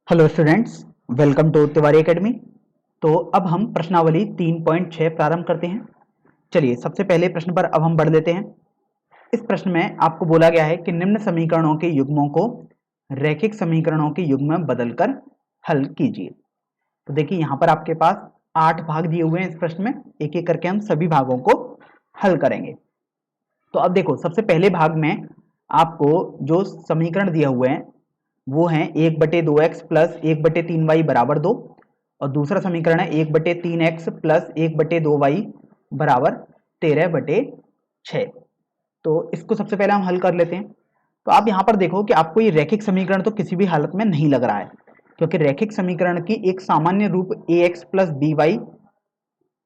Hello students, welcome to Tiwari academy. तो अब हम प्रश्नावली 3.6 प्रारंभ करते हैं। चलिए सबसे पहले प्रश्न पर अब हम बढ़ लेते हैं। इस प्रश्न में आपको बोला गया है कि निम्न समीकरणों के युग्मों को रैखिक समीकरणों के युग्म में बदलकर हल कीजिए। तो देखिए यहाँ पर आपके पास 8 भाग दिए हुए हैं। इस प्रश्न में एक एक करके हम सभी भागों को हल करेंगे। तो अब देखो, सबसे पहले भाग में आपको जो समीकरण दिया हुए हैं वो है 1/2x प्लस 1/3y बराबर 2, और दूसरा समीकरण है 1/3x प्लस 1/2y बराबर 13/6। तो इसको सबसे पहले हम हल कर लेते हैं। तो आप यहाँ पर देखो कि आपको ये रैखिक समीकरण तो किसी भी हालत में नहीं लग रहा है, क्योंकि रैखिक समीकरण की एक सामान्य रूप ax प्लस by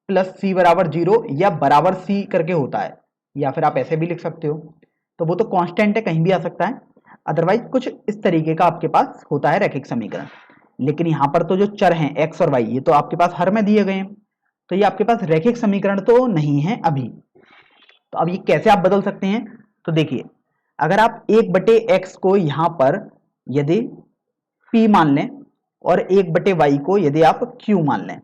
प्लस सी बराबर 0 या बराबर सी करके होता है, या फिर आप ऐसे भी लिख सकते हो। तो वो तो कांस्टेंट है, कहीं भी आ सकता है। अदरवाइज कुछ इस तरीके का आपके पास होता है रैखिक समीकरण। लेकिन यहाँ पर तो जो चर हैं एक्स और वाई, ये तो आपके पास हर में दिए गए हैं, तो ये आपके पास रैखिक समीकरण तो नहीं है अभी। तो अब ये कैसे आप बदल सकते हैं? तो देखिए, अगर आप 1/x को यहाँ पर यदि p मान लें और 1/y को यदि आप q मान लें,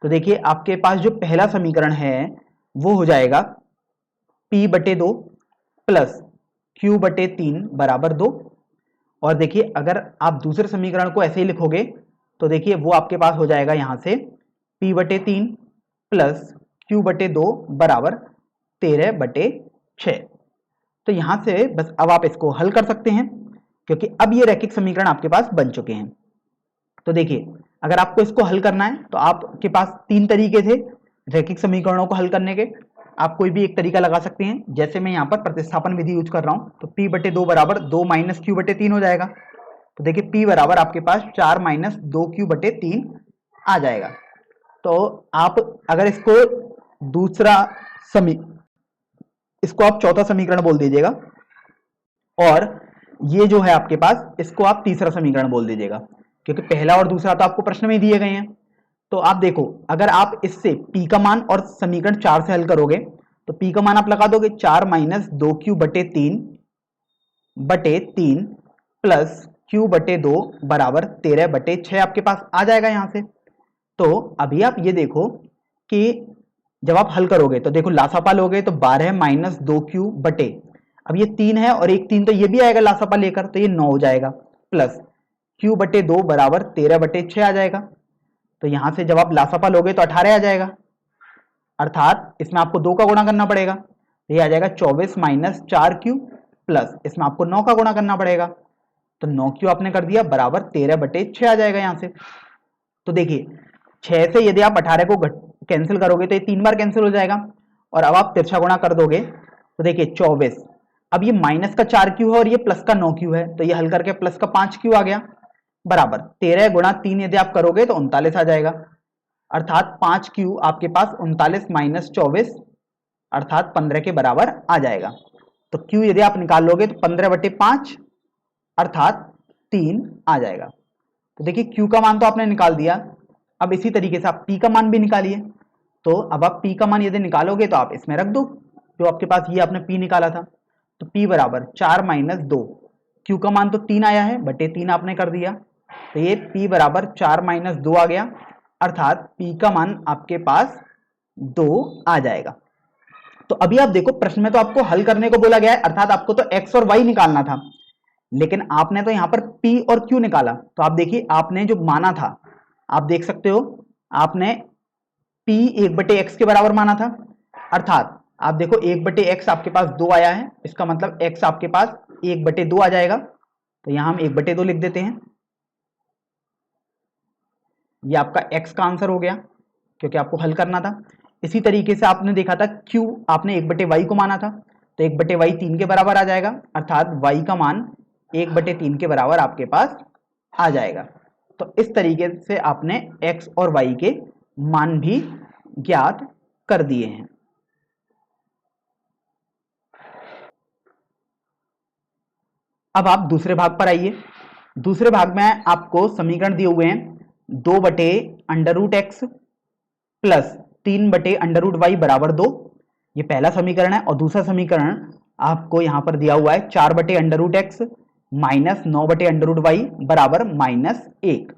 तो देखिए आपके पास जो पहला समीकरण है वो हो जाएगा p/2 प्लस q/3 बराबर 2। और देखिए अगर आप दूसरे समीकरण को ऐसे ही लिखोगे तो देखिए वो आपके पास हो जाएगा यहाँ से p/3 प्लस q/2 बराबर 13/6। तो यहाँ से बस अब आप इसको हल कर सकते हैं, क्योंकि अब ये रैखिक समीकरण आपके पास बन चुके हैं। तो देखिए, अगर आपको इसको हल करना है तो आपके पास 3 तरीके थे रैखिक समीकरणों को हल करने के। आप कोई भी एक तरीका लगा सकते हैं, जैसे मैं यहाँ पर प्रतिस्थापन विधि यूज कर रहा हूँ। तो p/2 बराबर 2 माइनस q/3 हो जाएगा। तो देखिए p बराबर आपके पास 4 माइनस 2q/3 आ जाएगा। तो आप अगर इसको दूसरा इसको आप चौथा समीकरण बोल दीजिएगा, और ये जो है आपके पास इसको आप तीसरा समीकरण बोल दीजिएगा, क्योंकि पहला और दूसरा तो आपको प्रश्न में दिए गए हैं। तो आप देखो, अगर आप इससे p का मान और समीकरण 4 से हल करोगे तो p का मान आप लगा दोगे 4 माइनस 2q/3 प्लस q/2 बराबर 13/6 आपके पास आ जाएगा यहाँ से। तो अभी आप ये देखो कि जब आप हल करोगे तो देखो लासापा लोगे तो 12 माइनस 2q बटे, अब ये 3 है और एक 3 तो ये भी आएगा लासापा लेकर, तो ये 9 हो जाएगा, प्लस q/2 बराबर 13/6 आ जाएगा। तो यहां से जब आप लासापा लोगे तो 18 आ जाएगा, अर्थात इसमें आपको 2 का गुणा करना पड़ेगा। ये आ जाएगा 24 माइनस 4q प्लस इसमें आपको 9 का गुणा करना पड़ेगा। तो 9q आपने कर दिया बराबर 13/6 आ जाएगा यहाँ से। तो देखिए 6 से यदि आप 18 को कैंसिल करोगे तो ये 3 बार कैंसिल हो जाएगा, और अब आप तिरछा गुणा कर दोगे तो देखिए 24, अब ये माइनस का 4q है और ये प्लस का 9q है, तो ये हल करके प्लस का 5q आ गया, बराबर 13 गुणा 3 यदि आप करोगे तो 39 आ जाएगा, अर्थात 5q आपके पास 39 माइनस 24 अर्थात 15 के बराबर आ जाएगा। तो q यदि आप निकाल लोगे तो 15/5 अर्थात 3 आ जाएगा। तो देखिए q का मान तो आपने निकाल दिया, अब इसी तरीके से आप p का मान भी निकालिए। तो अब आप p का मान यदि निकालोगे तो आप इसमें रख दो जो आपके पास ये आपने p निकाला था। तो p बराबर 4 माइनस 2, q का मान तो 3 आया है बटे 3 आपने कर दिया, तो ये p बराबर 4 माइनस 2 आ गया, अर्थात p का मान आपके पास 2 आ जाएगा। तो अभी आप देखो, प्रश्न में तो आपको हल करने को बोला गया है, अर्थात आपको तो x और y निकालना था, लेकिन आपने तो यहाँ पर p और q निकाला। तो आप देखिए आपने जो माना था, आप देख सकते हो आपने p 1/x के बराबर माना था, अर्थात आप देखो 1/x आपके पास 2 आया है, इसका मतलब x आपके पास 1/2 आ जाएगा। तो यहां हम 1/2 लिख देते हैं, ये आपका x का आंसर हो गया, क्योंकि आपको हल करना था। इसी तरीके से आपने देखा था q आपने 1/y को माना था, तो 1/y 3 के बराबर आ जाएगा, अर्थात y का मान 1/3 के बराबर आपके पास आ जाएगा। तो इस तरीके से आपने x और y के मान भी ज्ञात कर दिए हैं। अब आप दूसरे भाग पर आइए। दूसरे भाग में आपको समीकरण दिए हुए हैं 2/√x प्लस 3/√y बराबर 2, ये पहला समीकरण है। और दूसरा समीकरण आपको यहां पर दिया हुआ है 4/√x -9/√y बराबर -1।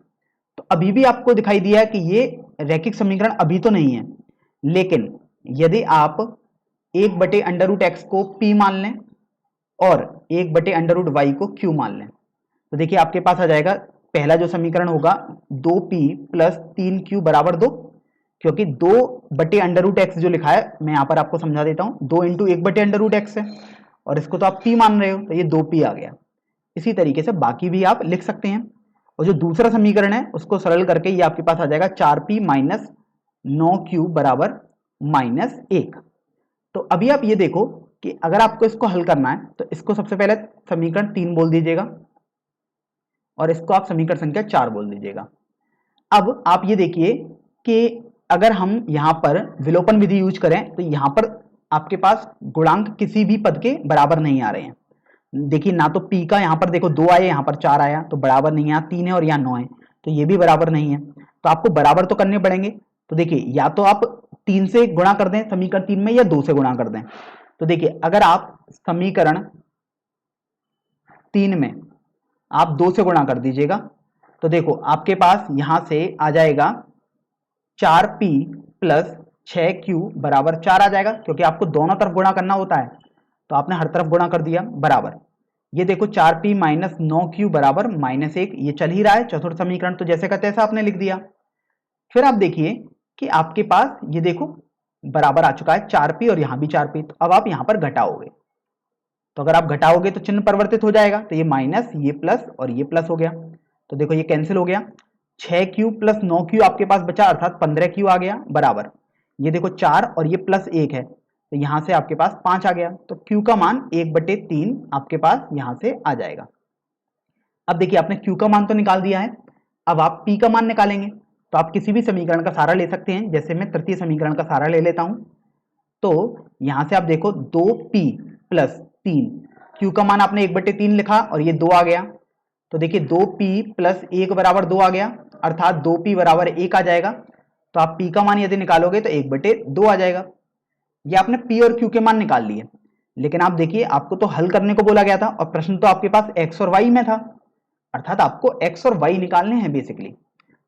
तो अभी भी आपको दिखाई दिया है कि ये रैखिक समीकरण अभी तो नहीं है, लेकिन यदि आप 1/√x को p मान लें और 1/√y को q मान लें, तो देखिए आपके पास आ जाएगा पहला जो समीकरण होगा 2p + 3q बराबर 2, क्योंकि 2/√x जो लिखा है मैं यहां पर आपको समझा देता हूं, 2 × 1/√x है और इसको तो आप p मान रहे हो, तो ये 2p आ गया। इसी तरीके से बाकी भी आप लिख सकते हैं। और जो दूसरा समीकरण है उसको सरल करके ये आपके पास आ जाएगा 4p - 9q बराबर -1। तो अभी आप ये देखो कि अगर आपको इसको हल करना है तो इसको सबसे पहले समीकरण 3 बोल दीजिएगा और इसको आप समीकरण संख्या 4 बोल दीजिएगा। अब आप ये देखिए कि अगर हम यहाँ पर विलोपन विधि यूज करें तो यहाँ पर आपके पास गुणांक किसी भी पद के बराबर नहीं आ रहे हैं। देखिए ना तो p का यहाँ पर देखो 2 आया, यहाँ पर 4 आया, तो बराबर नहीं है। यहाँ 3 है और यहाँ 9 है, तो ये भी बराबर नहीं है। तो आपको बराबर तो करने पड़ेंगे। तो देखिए या तो आप 3 से गुणा कर दें समीकरण 3 में, या 2 से गुणा कर दें। तो देखिए अगर आप समीकरण 3 में आप 2 से गुणा कर दीजिएगा तो देखो आपके पास यहां से आ जाएगा 4p + 6q बराबर 4 आ जाएगा, क्योंकि आपको दोनों तरफ गुणा करना होता है, तो आपने हर तरफ गुणा कर दिया बराबर। ये देखो 4p - 9q बराबर -1, ये चल ही रहा है चतुर्थ समीकरण, तो जैसे का तैसा आपने लिख दिया। फिर आप देखिए कि आपके पास ये देखो बराबर आ चुका है 4p और यहाँ भी 4p। तो अब आप यहाँ पर घटाओगे, तो अगर आप घटाओगे तो चिन्ह परिवर्तित हो जाएगा, तो ये माइनस, ये प्लस और ये प्लस हो गया। तो देखो ये कैंसिल हो गया। 6q + 9q आपके पास बचा, अर्थात 15q आ गया बराबर। ये देखो 4 और ये +1 है, तो यहां से आपके पास 5 आ गया। तो q का मान 1/3 आपके पास यहां से आ जाएगा। अब देखिए आपने q का मान तो निकाल दिया है, अब आप p का मान निकालेंगे। तो आप किसी भी समीकरण का सहारा ले सकते हैं, जैसे मैं तृतीय समीकरण का सहारा ले लेता हूं। तो यहां से आप देखो 2p + 3, q का मान आपने 1/3 लिखा और ये 2 आ गया। तो देखिए 2p + 1 बराबर 2 आ गया, अर्थात 2p बराबर 1 आ जाएगा। तो आप p का मान यदि निकालोगे तो 1/2 आ जाएगा। ये आपने p और q के मान निकाल लिए, लेकिन आप देखिए आपको तो हल करने को बोला गया था और प्रश्न तो आपके पास x और y में था, अर्थात आपको x और y निकालने हैं बेसिकली।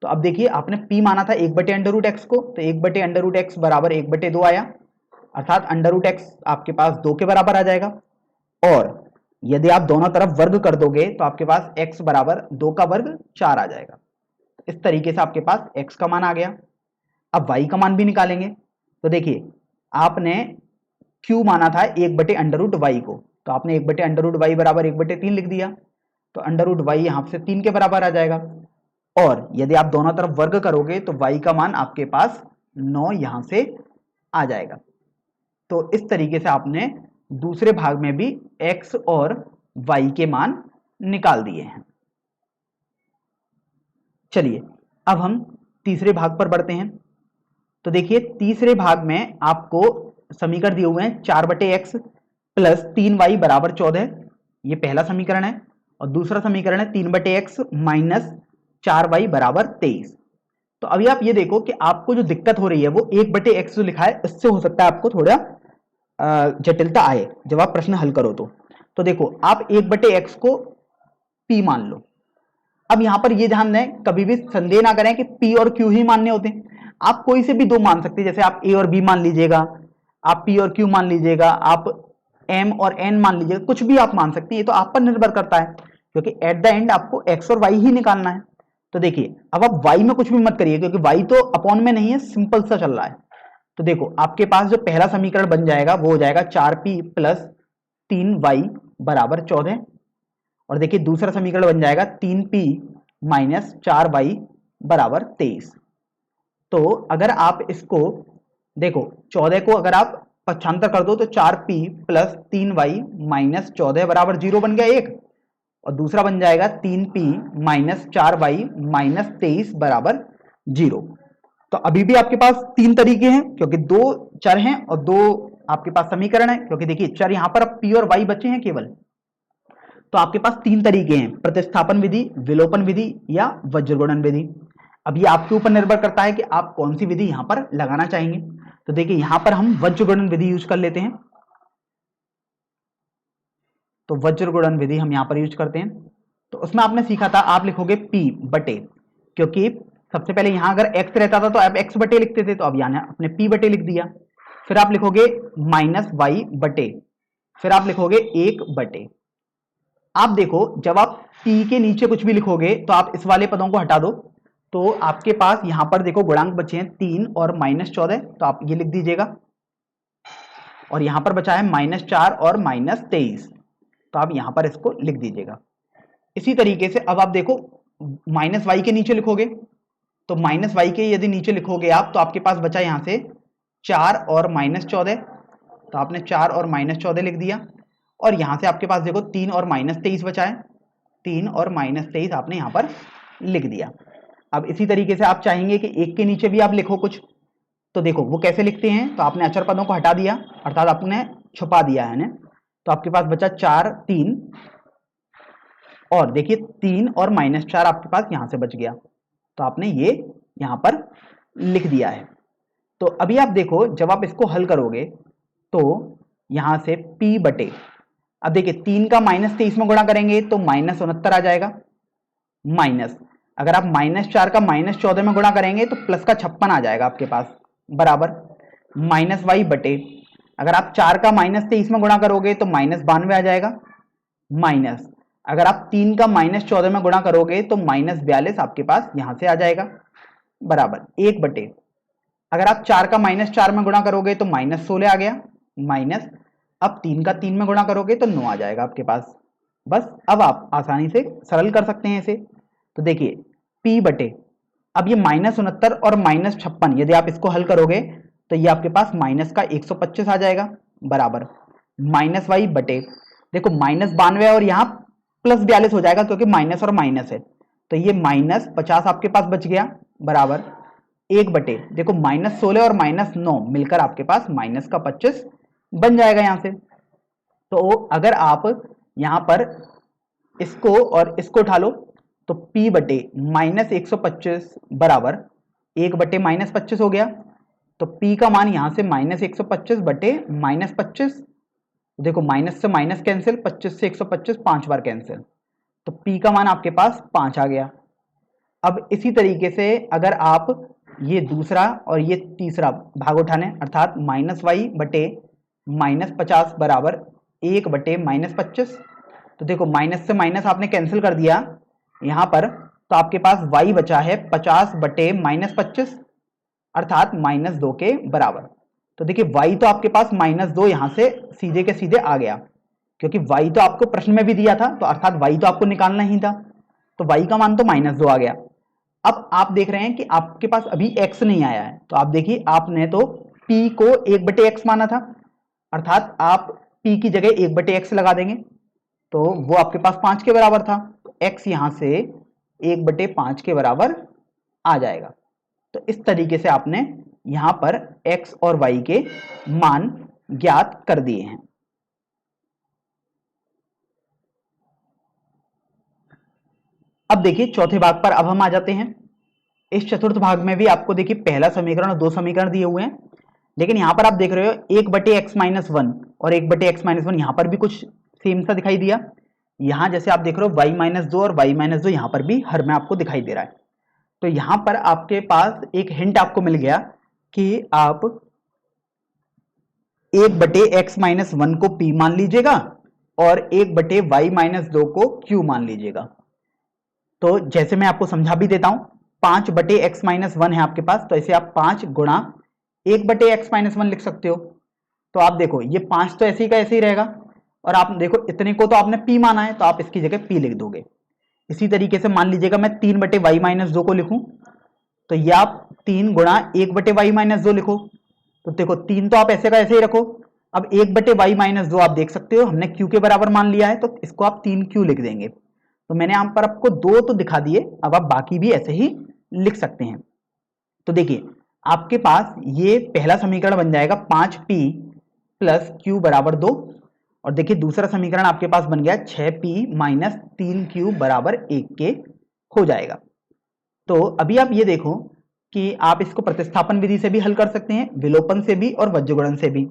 तो अब देखिए आपने p माना था 1/√x को, तो 1/√x बराबर 1/2 आया, अर्थात √x आपके पास 2 के बराबर आ जाएगा। और यदि आप दोनों तरफ वर्ग कर दोगे तो आपके पास x बराबर 2 का वर्ग 4 आ जाएगा। इस तरीके से आपके पास x का मान आ गया। अब y का मान भी निकालेंगे। तो देखिए आपने q माना था 1/√y को, तो आपने 1/√y बराबर 1/3 लिख दिया, तो √y यहां से 3 के बराबर आ जाएगा। और यदि आप दोनों तरफ वर्ग करोगे तो y का मान आपके पास 9 यहां से आ जाएगा। तो इस तरीके से आपने दूसरे भाग में भी x और y के मान निकाल दिए हैं। चलिए अब हम तीसरे भाग पर बढ़ते हैं। तो देखिए तीसरे भाग में आपको समीकरण दिए हुए हैं 4/x + 3y बराबर 14, ये पहला समीकरण है। और दूसरा समीकरण है 3/x - 4y बराबर 23। तो अभी आप ये देखो कि आपको जो दिक्कत हो रही है वो 1/x जो लिखा है इससे हो सकता है आपको थोड़ा जटिलता आए जब आप प्रश्न हल करो। तो देखो आप 1/x को p मान लो। अब यहां पर ये ध्यान दें, कभी भी संदेह ना करें कि p और q ही मानने होते हैं। आप कोई से भी दो मान सकते हैं, जैसे आप a और b मान लीजिएगा, आप p और q मान लीजिएगा, आप m और n मान लीजिएगा, कुछ भी आप मान सकते हैं। ये तो आप पर निर्भर करता है, क्योंकि एट द एंड आपको x और y ही निकालना है। तो देखिए अब आप y में कुछ भी मत करिए, क्योंकि y तो अपॉन में नहीं है, सिंपल सा चल रहा है। तो देखो आपके पास जो पहला समीकरण बन जाएगा वो हो जाएगा 4p + 3y बराबर 14। और देखिए दूसरा समीकरण बन जाएगा 3p - 4y बराबर 23। तो अगर आप इसको देखो 14 को अगर आप पक्षांतर कर दो तो 4p + 3y - 14 बराबर 0 बन गया 1, और दूसरा बन जाएगा 3p - 4y - 23 बराबर 0। तो अभी भी आपके पास तीन तरीके हैं, क्योंकि दो चर हैं और दो आपके पास समीकरण है। क्योंकि देखिए चर यहां पर अब p और y बचे हैं केवल, तो आपके पास तीन तरीके हैं, प्रतिस्थापन विधि, विलोपन विधि या वज्रगुणन विधि। अब ये आपके ऊपर निर्भर करता है कि आप कौन सी विधि यहां पर लगाना चाहेंगे। तो देखिए यहां पर हम वज्रगुणन विधि यूज कर लेते हैं। तो वज्र गुणन विधि हम यहाँ पर यूज करते हैं। तो उसमें आपने सीखा था, आप लिखोगे p बटे, क्योंकि सबसे पहले यहाँ अगर x रहता था तो आप x बटे लिखते थे, तो अब यहाँ आपने p बटे लिख दिया। फिर आप लिखोगे माइनस y बटे, फिर आप लिखोगे 1 बटे। आप देखो जब आप p के नीचे कुछ भी लिखोगे तो आप इस वाले पदों को हटा दो, तो आपके पास यहां पर देखो गुणांक बचे हैं 3 और -14, तो आप ये लिख दीजिएगा। और यहां पर बचा है -4 और -23, तो आप यहां पर इसको लिख दीजिएगा। इसी तरीके से अब आप देखो माइनस वाई के नीचे लिखोगे, तो माइनस वाई के यदि नीचे लिखोगे आप, तो आपके पास बचा यहां से 4 और -14, तो आपने 4 और -14 लिख दिया। और यहां से आपके पास देखो 3 और -23 बचा है, 3 और -23 आपने यहां पर लिख दिया। अब इसी तरीके से आप चाहेंगे कि 1 के नीचे भी आप लिखो कुछ, तो देखो वो कैसे लिखते हैं। तो आपने अचर पदों को हटा दिया, अर्थात आपने छुपा दिया है ना, तो आपके पास बचा 4 3, और देखिए 3 और -4 आपके पास यहां से बच गया, तो आपने ये यहां पर लिख दिया है। तो अभी आप देखो जब आप इसको हल करोगे तो यहां से p बटे, अब देखिए 3 का -23 में गुणा करेंगे तो -69 आ जाएगा, माइनस अगर आप -4 का -14 में गुणा करेंगे तो प्लस का 56 आ जाएगा आपके पास, बराबर -y बटे, अगर आप 4 का -23 में गुणा करोगे तो -92 आ जाएगा, माइनस अगर आप 3 का -14 में गुणा करोगे तो -42 आपके पास यहां से आ जाएगा, बराबर 1 बटे, अगर आप 4 का -4 में गुणा करोगे तो -16 आ गया, माइनस अब 3 का 3 में गुणा करोगे तो 9 आ जाएगा आपके पास। बस अब आप आसानी से सरल कर सकते हैं इसे। तो देखिए p बटे, अब ये -69 और -56 यदि आप इसको हल करोगे तो ये आपके पास माइनस का 125 आ जाएगा, बराबर -y बटे, देखो -92 और यहाँ +42 हो जाएगा क्योंकि माइनस और माइनस है, तो ये -50 आपके पास बच गया, बराबर 1 बटे, देखो -16 और -9 मिलकर आपके पास -25 बन जाएगा यहां से। तो अगर आप यहां पर इसको और इसको उठा लो तो p बटे -125 बराबर 1 बटे -25 हो गया, तो p का मान यहां से -125 बटे -25, देखो माइनस से माइनस कैंसिल, 25 से 125 5 बार कैंसिल, तो p का मान आपके पास 5 आ गया। अब इसी तरीके से अगर आप ये दूसरा और ये तीसरा भाग उठाने, अर्थात -y बटे -50 बराबर 1 बटे -25, तो देखो माइनस से माइनस आपने कैंसिल कर दिया यहां पर, तो आपके पास y बचा है 50 बटे -25 अर्थात -2 के बराबर। तो देखिए y तो आपके पास -2 यहां से सीधे के सीधे आ गया, क्योंकि y तो आपको प्रश्न में भी दिया था, तो अर्थात y तो आपको निकालना ही था, तो y का मान तो -2 आ गया। अब आप देख रहे हैं कि आपके पास अभी x नहीं आया है, तो आप देखिए आपने तो p को 1 बटे x माना था, अर्थात आप p की जगह 1 बटे x लगा देंगे, तो वो आपके पास 5 के बराबर था, तो x यहां से 1 बटे 5 के बराबर आ जाएगा। तो इस तरीके से आपने यहां पर x और y के मान ज्ञात कर दिए हैं। अब देखिए चौथे भाग पर अब हम आ जाते हैं। इस चतुर्थ भाग में भी आपको देखिए पहला समीकरण और 2 समीकरण दिए हुए हैं, लेकिन यहां पर आप देख रहे हो 1 बटे x माइनस 1 और 1 बटे x माइनस 1, यहां पर भी कुछ सेम सा दिखाई दिया। यहां जैसे आप देख रहे हो y माइनस 2 और y माइनस 2 यहां पर भी हर में आपको दिखाई दे रहा है। तो यहां पर आपके पास एक हिंट आपको मिल गया कि आप 1 बटे x माइनस 1 को p मान लीजिएगा और 1 बटे y माइनस 2 को q मान लीजिएगा। तो जैसे मैं आपको समझा भी देता हूं, 5 बटे x माइनस 1 है आपके पास, तो इसे आप 5 गुणा 1 बटे x माइनस 1 लिख सकते हो। तो आप देखो ये 5 तो ऐसे ही का ऐसे ही रहेगा, और आप देखो इतने को तो आपने p माना है, तो आप इसकी जगह p लिख दोगे। इसी तरीके से मान लीजिएगा मैं 3 बटे y माइनस 2 को लिखूं, तो ये आप 3 गुणा 1 बटे y माइनस 2 लिखो, तो देखो 3 तो आप ऐसे का ऐसे ही रखो। अब 1 बटे y माइनस 2 आप देख सकते हो हमने q के बराबर मान लिया है, तो इसको आप 3q लिख देंगे। तो मैंने यहाँ पर आपको 2 तो दिखा दिए, अब आप बाकी भी ऐसे ही लिख सकते हैं। तो देखिए आपके पास ये पहला समीकरण बन जाएगा 5p प्लस q बराबर 2, और देखिए दूसरा समीकरण आपके पास बन गया 6p माइनस 3q बराबर 1 के हो जाएगा। तो अभी आप ये देखो कि आप इसको प्रतिस्थापन विधि से भी हल कर सकते हैं, विलोपन से भी और वज्रगुणन से भी।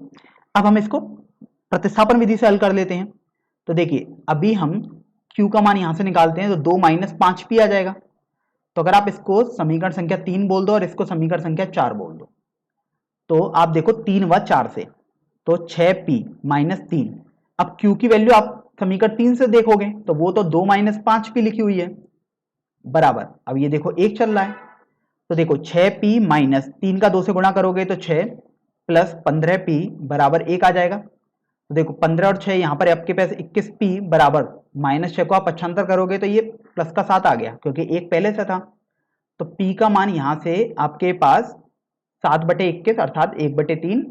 अब हम इसको प्रतिस्थापन विधि से हल कर लेते हैं। तो देखिए अभी हम q का मान यहां से निकालते हैं तो 2 माइनस 5p आ जाएगा। तो अगर आप इसको समीकरण संख्या 3 बोल दो और इसको समीकरण संख्या 4 बोल दो तो आप देखो 3 व 4 से तो 6p माइनस 3। अब q की वैल्यू आप समीकरण 3 से देखोगे तो वो तो 2 माइनस 5p लिखी हुई है बराबर, अब ये देखो 1 चल रहा है तो देखो 6p माइनस 3 का 2 से गुणा करोगे तो 6 प्लस 15p बराबर 1 आ जाएगा। तो देखो 15 और 6 यहाँ पर आपके पास 21p बराबर माइनस 6 को आप पक्षांतर करोगे तो ये प्लस का 7 आ गया क्योंकि 1 पहले से था। तो p का मान यहाँ से आपके पास 7/21 अर्थात 1/3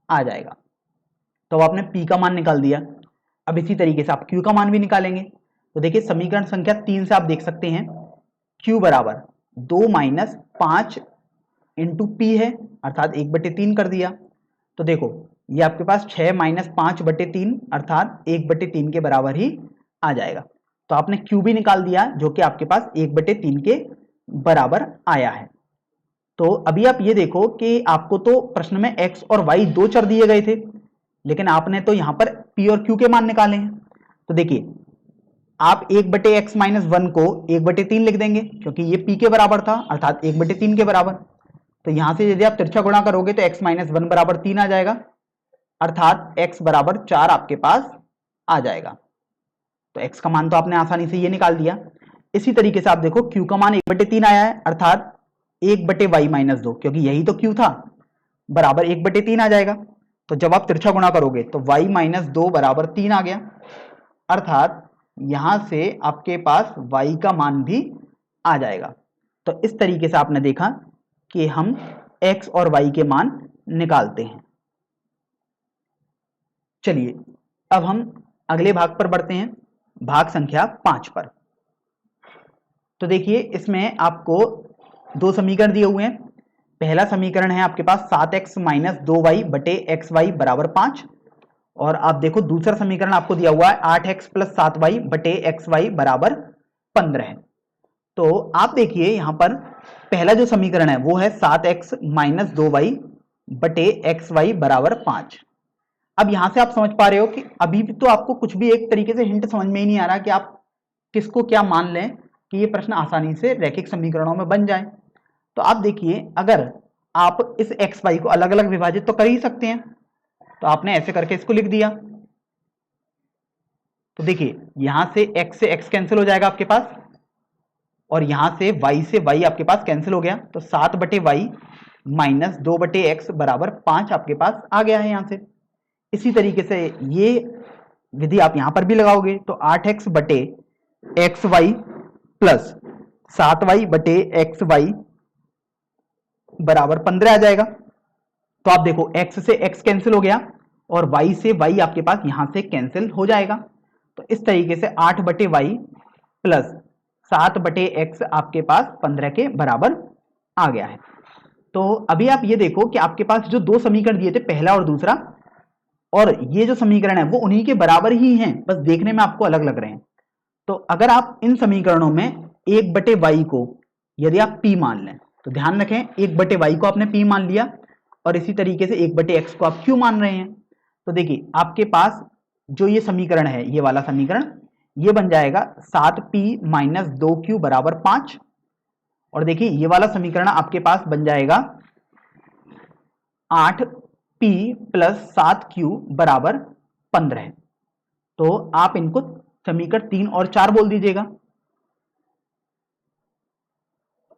आ जाएगा। तो आपने p का मान निकाल दिया। अब इसी तरीके से आप q का मान भी निकालेंगे तो देखिए समीकरण संख्या 3 से आप देख सकते हैं q बराबर 2 माइनस 5 इंटू पी है अर्थात 1/3 कर दिया। तो देखो ये आपके पास 6 माइनस 5/3 अर्थात 1/3 के बराबर ही आ जाएगा। तो आपने q भी निकाल दिया जो कि आपके पास 1/3 के बराबर आया है। तो अभी आप ये देखो कि आपको तो प्रश्न में x और y दो चर दिए गए थे लेकिन आपने तो यहां पर p और q के मान निकाले हैं। तो देखिए आप 1/x माइनस 1 को 1/3 लिख देंगे क्योंकि ये p के बराबर था अर्थात 1/3 के बराबर। तो यहां से यदि आप तिरछा गुणा करोगे तो x माइनस 1 बराबर 3 आ जाएगा अर्थात x बराबर 4 आपके पास आ जाएगा। तो x का मान तो आपने आसानी से ये निकाल दिया। इसी तरीके से आप देखो q का मान 1/3 आया है अर्थात 1/y माइनस 2 क्योंकि यही तो q था बराबर 1/3 आ जाएगा। तो जब आप तिरछा गुणा करोगे तो y माइनस 2 बराबर 3 आ गया अर्थात यहां से आपके पास y का मान भी आ जाएगा। तो इस तरीके से आपने देखा कि हम x और y के मान निकालते हैं। चलिए अब हम अगले भाग पर बढ़ते हैं, भाग संख्या 5 पर। तो देखिए इसमें आपको दो समीकरण दिए हुए हैं। पहला समीकरण है आपके पास 7x माइनस 2y बटे xy बराबर 5 और आप देखो दूसरा समीकरण आपको दिया हुआ है 8x प्लस 7y बटे xy बराबर 15 है। तो आप देखिए यहां पर पहला जो समीकरण है वो है 7x माइनस 2y बटे xy बराबर 5। अब यहां से आप समझ पा रहे हो कि अभी भी तो आपको कुछ भी एक तरीके से हिंट समझ में ही नहीं आ रहा कि आप किसको क्या मान लें कि ये प्रश्न आसानी से रैखिक समीकरणों में बन जाए। तो आप देखिए अगर आप इस एक्स वाई को अलग अलग विभाजित तो कर ही सकते हैं तो आपने ऐसे करके इसको लिख दिया। तो देखिए यहां से x कैंसिल हो जाएगा आपके पास और यहां से y आपके पास कैंसिल हो गया तो 7/y माइनस 2/x बराबर 5 आपके पास आ गया है यहां से। इसी तरीके से ये विधि आप यहां पर भी लगाओगे तो 8x बटे xy प्लस 7y बटे xy बराबर 15 आ जाएगा। तो आप देखो x से x कैंसिल हो गया और y से y आपके पास यहां से कैंसिल हो जाएगा। तो इस तरीके से 8/y प्लस 7/x आपके पास 15 के बराबर आ गया है। तो अभी आप ये देखो कि आपके पास जो दो समीकरण दिए थे पहला और दूसरा और ये जो समीकरण है वो उन्हीं के बराबर ही हैं, बस देखने में आपको अलग लग रहे हैं। तो अगर आप इन समीकरणों में 1/y को यदि आप p मान लें तो ध्यान रखें 1/y को आपने p मान लिया और इसी तरीके से 1/x को आप q मान रहे हैं। तो देखिए आपके पास जो ये समीकरण है ये वाला समीकरण ये बन जाएगा 7p माइनस 2q बराबर 5 और देखिए ये वाला समीकरण आपके पास बन जाएगा 8p प्लस 7q बराबर 15। तो आप इनको समीकरण 3 और 4 बोल दीजिएगा।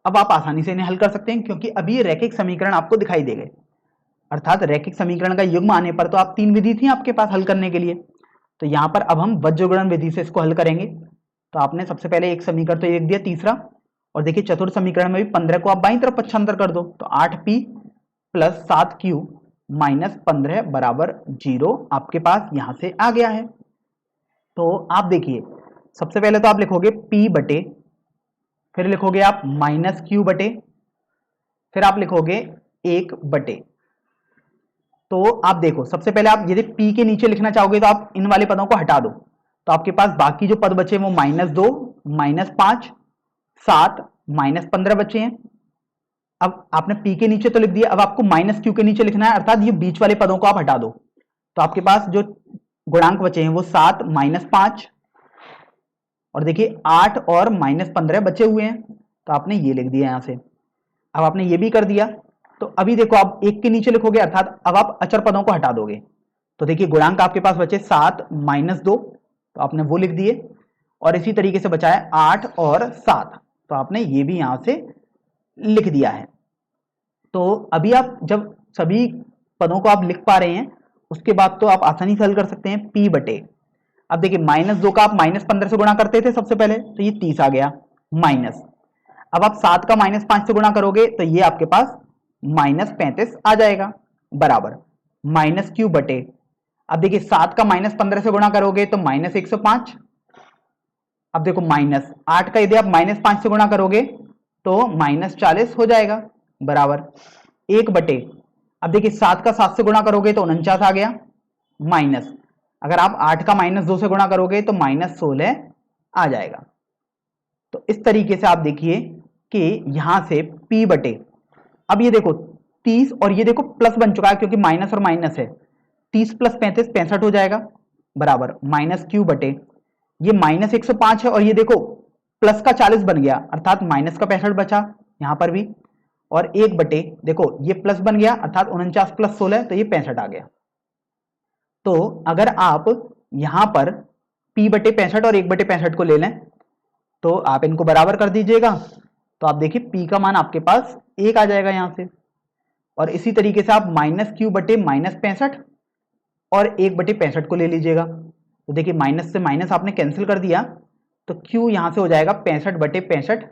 अब आप आसानी से इन्हें हल कर सकते हैं क्योंकि अभी ये रैखिक समीकरण आपको दिखाई दे गए अर्थात रैखिक समीकरण का युग्म आने पर तो आप 3 विधि थी आपके पास हल करने के लिए। तो यहां पर अब हम वज्रगुणन विधि से इसको हल करेंगे। तो आपने सबसे पहले एक समीकरण तो लिख दिया तीसरा और देखिए चतुर्थ समीकरण में भी 15 को आप बाईं तरफ पक्षांतर कर दो तो 8p प्लस 7q माइनस 15 बराबर 0 आपके पास यहां से आ गया है। तो आप देखिए सबसे पहले तो आप लिखोगे p बटे फिर लिखोगे आप माइनस q बटे फिर आप लिखोगे 1 बटे। तो आप देखो सबसे पहले आप यदि p के नीचे लिखना चाहोगे तो आप इन वाले पदों को हटा दो तो आपके पास बाकी जो पद बचे वो -2 -5 7 -15 बचे हैं। अब आपने p के नीचे तो लिख दिया, अब आपको माइनस q के नीचे लिखना है अर्थात ये बीच वाले पदों को आप हटा दो तो आपके पास जो गुणांक बचे हैं वो 7 माइनस 5, और देखिए 8 और माइनस 15 बचे हुए हैं, तो आपने ये लिख दिया यहां से। अब आपने ये भी कर दिया, तो अभी देखो आप एक के नीचे लिखोगे, अर्थात अब आप अचर पदों को हटा दोगे, तो देखिए गुणांक आपके पास बचे 7 माइनस 2, तो आपने वो लिख दिए, और इसी तरीके से बचा है 8 और 7, तो आपने ये भी यहां से लिख दिया है। तो अभी आप जब सभी पदों को आप लिख पा रहे हैं, उसके बाद तो आप आसानी से हल कर सकते हैं p बटे, अब देखिए माइनस 2 का आप माइनस 15 से गुणा करते थे सबसे पहले, तो ये 30 आ गया माइनस, अब आप 7 का माइनस 5 से गुणा करोगे तो ये आपके पास माइनस 35 आ जाएगा, बराबर माइनस क्यू बटे, अब देखिए 7 का माइनस 15 से गुणा करोगे तो माइनस 105, अब देखो माइनस 8 का यदि आप माइनस 5 से गुणा करोगे तो माइनस 40 हो जाएगा, बराबर 1 बटे, अब देखिए 7 का 7 से गुणा करोगे तो 49 आ गया, माइनस, अगर आप 8 का माइनस 2 से गुणा करोगे तो माइनस 16 आ जाएगा। तो इस तरीके से आप देखिए कि यहां से p बटे, अब ये देखो 30 और ये देखो प्लस बन चुका है क्योंकि माइनस और माइनस है, 30 प्लस 35 65 हो जाएगा, बराबर माइनस क्यू बटे, ये माइनस 105 है और ये देखो प्लस का 40 बन गया, अर्थात माइनस का 65 बचा यहां पर भी, और 1 बटे देखो ये प्लस बन गया, अर्थात 49 प्लस 16 तो ये 65 आ गया। तो अगर आप यहां पर p बटे 65 और 1 बटे 65 को ले लें तो आप इनको बराबर कर दीजिएगा, तो आप देखिए p का मान आपके पास 1 आ जाएगा यहां से, और इसी तरीके से आप माइनस क्यू बटे माइनस 65 और 1 बटे 65 को ले लीजिएगा, तो देखिए माइनस से माइनस आपने कैंसिल कर दिया, तो q यहां से हो जाएगा 65 बटे 65,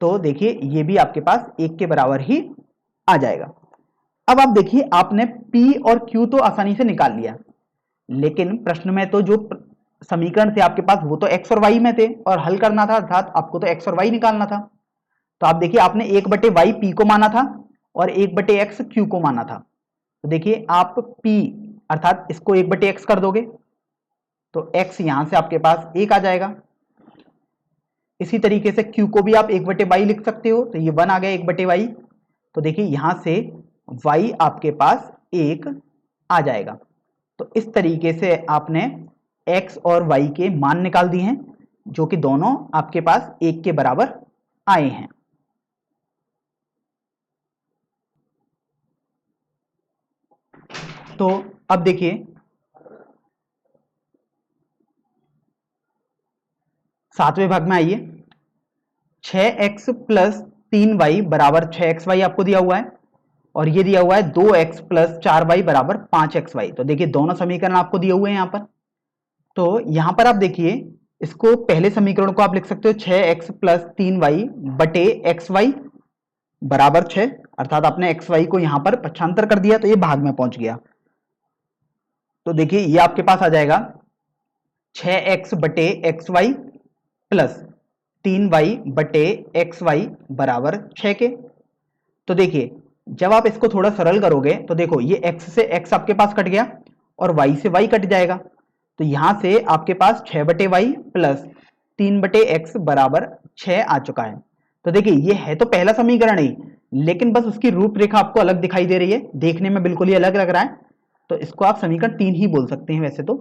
तो देखिए ये भी आपके पास 1 के बराबर ही आ जाएगा। अब आप देखिए आपने p और q तो आसानी से निकाल लिया, लेकिन प्रश्न में तो जो समीकरण थे आपके पास वो तो x और y में थे और हल करना था, अर्थात आपको तो x और y निकालना था। तो आप देखिए आपने 1 बटे y p को माना था और 1 बटे x q को माना था, तो देखिए आप p अर्थात इसको 1 बटे x कर दोगे तो x यहां से आपके पास 1 आ जाएगा, इसी तरीके से q को भी आप 1 बटे y लिख सकते हो, तो ये 1 आ गया 1 बटे y, तो देखिए यहां से y आपके पास 1 आ जाएगा। तो इस तरीके से आपने x और y के मान निकाल दिए हैं, जो कि दोनों आपके पास 1 के बराबर आए हैं। तो अब देखिए 7वें भाग में आइए, 6x प्लस 3y बराबर 6xy आपको दिया हुआ है, और ये दिया हुआ है 2x प्लस 4y बराबर 5xy, तो देखिए दोनों समीकरण आपको दिए हुए हैं यहाँ पर। तो यहां पर आप देखिए इसको पहले समीकरण को आप लिख सकते हो 6x प्लस 3y बटे xy बराबर 6, अर्थात आपने xy को यहां पर पक्षांतर कर दिया तो ये भाग में पहुंच गया, तो देखिए ये आपके पास आ जाएगा 6x बटे xy प्लस 3y बटे xy बराबर 6 के। तो देखिए जब आप इसको थोड़ा सरल करोगे तो देखो ये x से x आपके पास कट गया और y से y कट जाएगा, तो यहां से आपके पास 6 बटे वाई प्लस 3 बटे एक्स बराबर 6 आ चुका है। तो देखिए ये है तो पहला समीकरण ही, लेकिन बस उसकी रूपरेखा आपको अलग दिखाई दे रही है, देखने में बिल्कुल ही अलग लग रहा है, तो इसको आप समीकरण 3 ही बोल सकते हैं वैसे तो।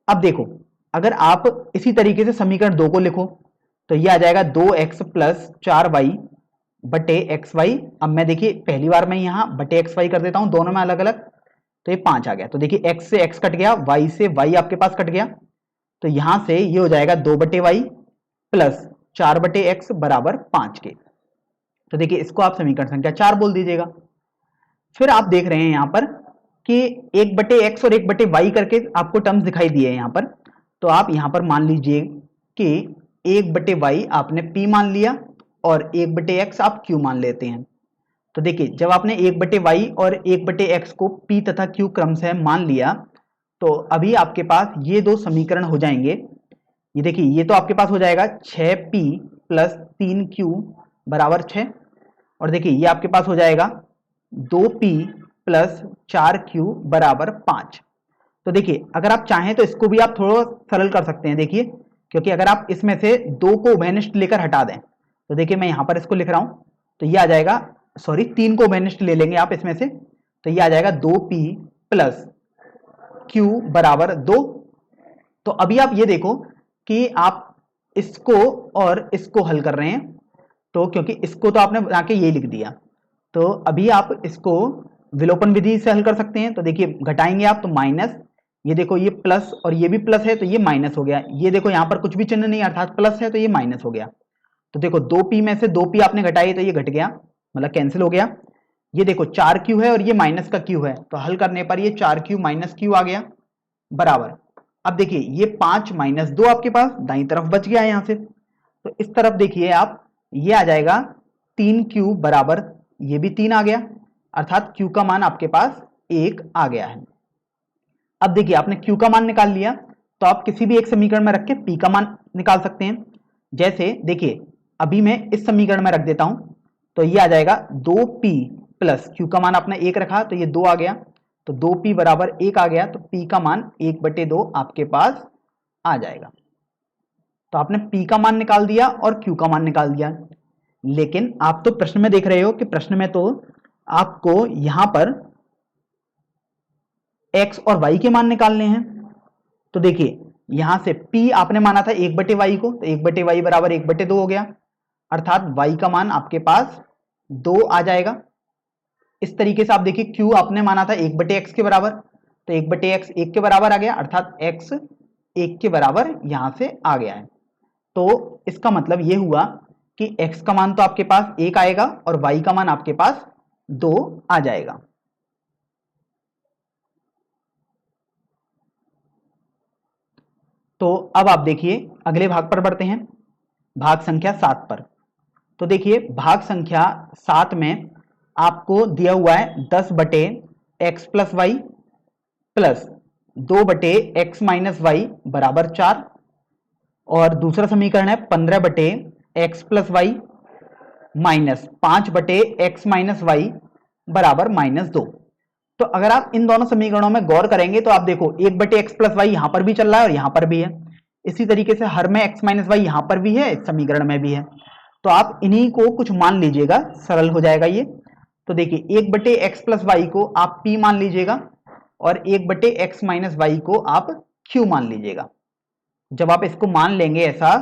अब देखो अगर आप इसी तरीके से समीकरण 2 को लिखो तो ये आ जाएगा 2x प्लस 4y बटे एक्स वाई। अब मैं देखिए पहली बार मैं यहाँ बटे एक्स वाई कर देता हूँ, दोनों में अलग अलग, तो ये 5 आ गया। तो देखिए x से x कट गया, y से y आपके पास कट गया, तो यहां से ये हो जाएगा 2 बटे वाई प्लस 4 बटे एक्स बराबर 5 के। तो देखिए इसको आप समीकरण संख्या 4 बोल दीजिएगा। फिर आप देख रहे हैं यहां पर कि 1 बटे एक्स और 1 बटे वाई करके आपको टर्म्स दिखाई दिए हैं यहां पर, तो आप यहां पर मान लीजिए कि 1 बटे वाई आपने p मान लिया और 1 बटे एक्स आप q मान लेते हैं। तो देखिए जब आपने 1 बटे वाई और 1 बटे एक्स को p तथा q क्रम से मान लिया, तो अभी आपके पास ये दो समीकरण हो जाएंगे। ये देखिए ये तो आपके पास हो जाएगा 6p प्लस 3q बराबर 6, और देखिए ये आपके पास हो जाएगा 2p प्लस 4q बराबर 5। तो देखिए अगर आप चाहें तो इसको भी आप थोड़ा सरल कर सकते हैं, देखिए क्योंकि अगर आप इसमें से 2 को उभयनिष्ठ लेकर हटा दें, तो देखिए मैं यहां पर इसको लिख रहा हूं, तो ये आ जाएगा, सॉरी 3 को उभयनिष्ठ ले लेंगे आप इसमें से, तो ये आ जाएगा 2p प्लस q बराबर 2। तो अभी आप ये देखो कि आप इसको और इसको हल कर रहे हैं, तो क्योंकि इसको तो आपने बना के ये लिख दिया, तो अभी आप इसको विलोपन विधि से हल कर सकते हैं। तो देखिए घटाएंगे आप तो माइनस, ये देखो ये प्लस और ये भी प्लस है तो ये माइनस हो गया, ये देखो यहाँ पर कुछ भी चिन्ह नहीं अर्थात प्लस है तो ये माइनस हो गया। तो देखो 2p में से 2p आपने घटाई तो ये घट गया, मतलब कैंसिल हो गया। ये देखो 4q है और ये माइनस का q है, तो हल करने पर ये 4q माइनस q आ गया बराबर। अब देखिए ये 5 माइनस 2 आपके पास दाईं तरफ बच गया है यहाँ से, तो इस तरफ देखिए आप, ये आ जाएगा 3q बराबर, ये भी 3 आ गया, अर्थात q का मान आपके पास 1 आ गया है। अब देखिए आपने q का मान निकाल लिया, तो आप किसी भी एक समीकरण में रख के p का मान निकाल सकते हैं। जैसे देखिए अभी मैं इस समीकरण में रख देता हूं, तो ये आ जाएगा 2p प्लस q का मान आपने 1 रखा तो ये 2 आ गया, तो 2p बराबर 1 आ गया, तो p का मान 1/2 आपके पास आ जाएगा। तो आपने p का मान निकाल दिया और q का मान निकाल दिया, लेकिन आप तो प्रश्न में देख रहे हो कि प्रश्न में तो आपको यहां पर x और y के मान निकालने हैं। तो देखिए यहां से p आपने माना था 1/y को, तो 1/y बराबर 1/2 हो गया, अर्थात y का मान आपके पास 2 आ जाएगा। इस तरीके से आप देखिए q आपने माना था 1/x के बराबर, तो 1/x 1 के बराबर आ गया, अर्थात x 1 के बराबर यहां से आ गया है। तो इसका मतलब ये हुआ कि x का मान तो आपके पास 1 आएगा और y का मान आपके पास 2 आ जाएगा। तो अब आप देखिए अगले भाग पर बढ़ते हैं, भाग संख्या 7 पर। तो देखिए भाग संख्या 7 में आपको दिया हुआ है 10/x plus Y plus 2/x minus Y बराबर 4, और दूसरा समीकरण है 15/x plus Y minus 5/x minus Y बराबर -2। तो अगर आप इन दोनों समीकरणों में गौर करेंगे तो आप देखो 1/x प्लस वाई यहां पर भी चल रहा है और यहां पर भी है, इसी तरीके से हर में x माइनस वाई यहां पर भी है, इस समीकरण में भी है। तो आप इन्हीं को कुछ मान लीजिएगा, सरल हो जाएगा ये। तो देखिए 1/x प्लस वाई को आप p मान लीजिएगा और 1/x माइनस वाई को आप q मान लीजिएगा। जब आप इसको मान लेंगे ऐसा,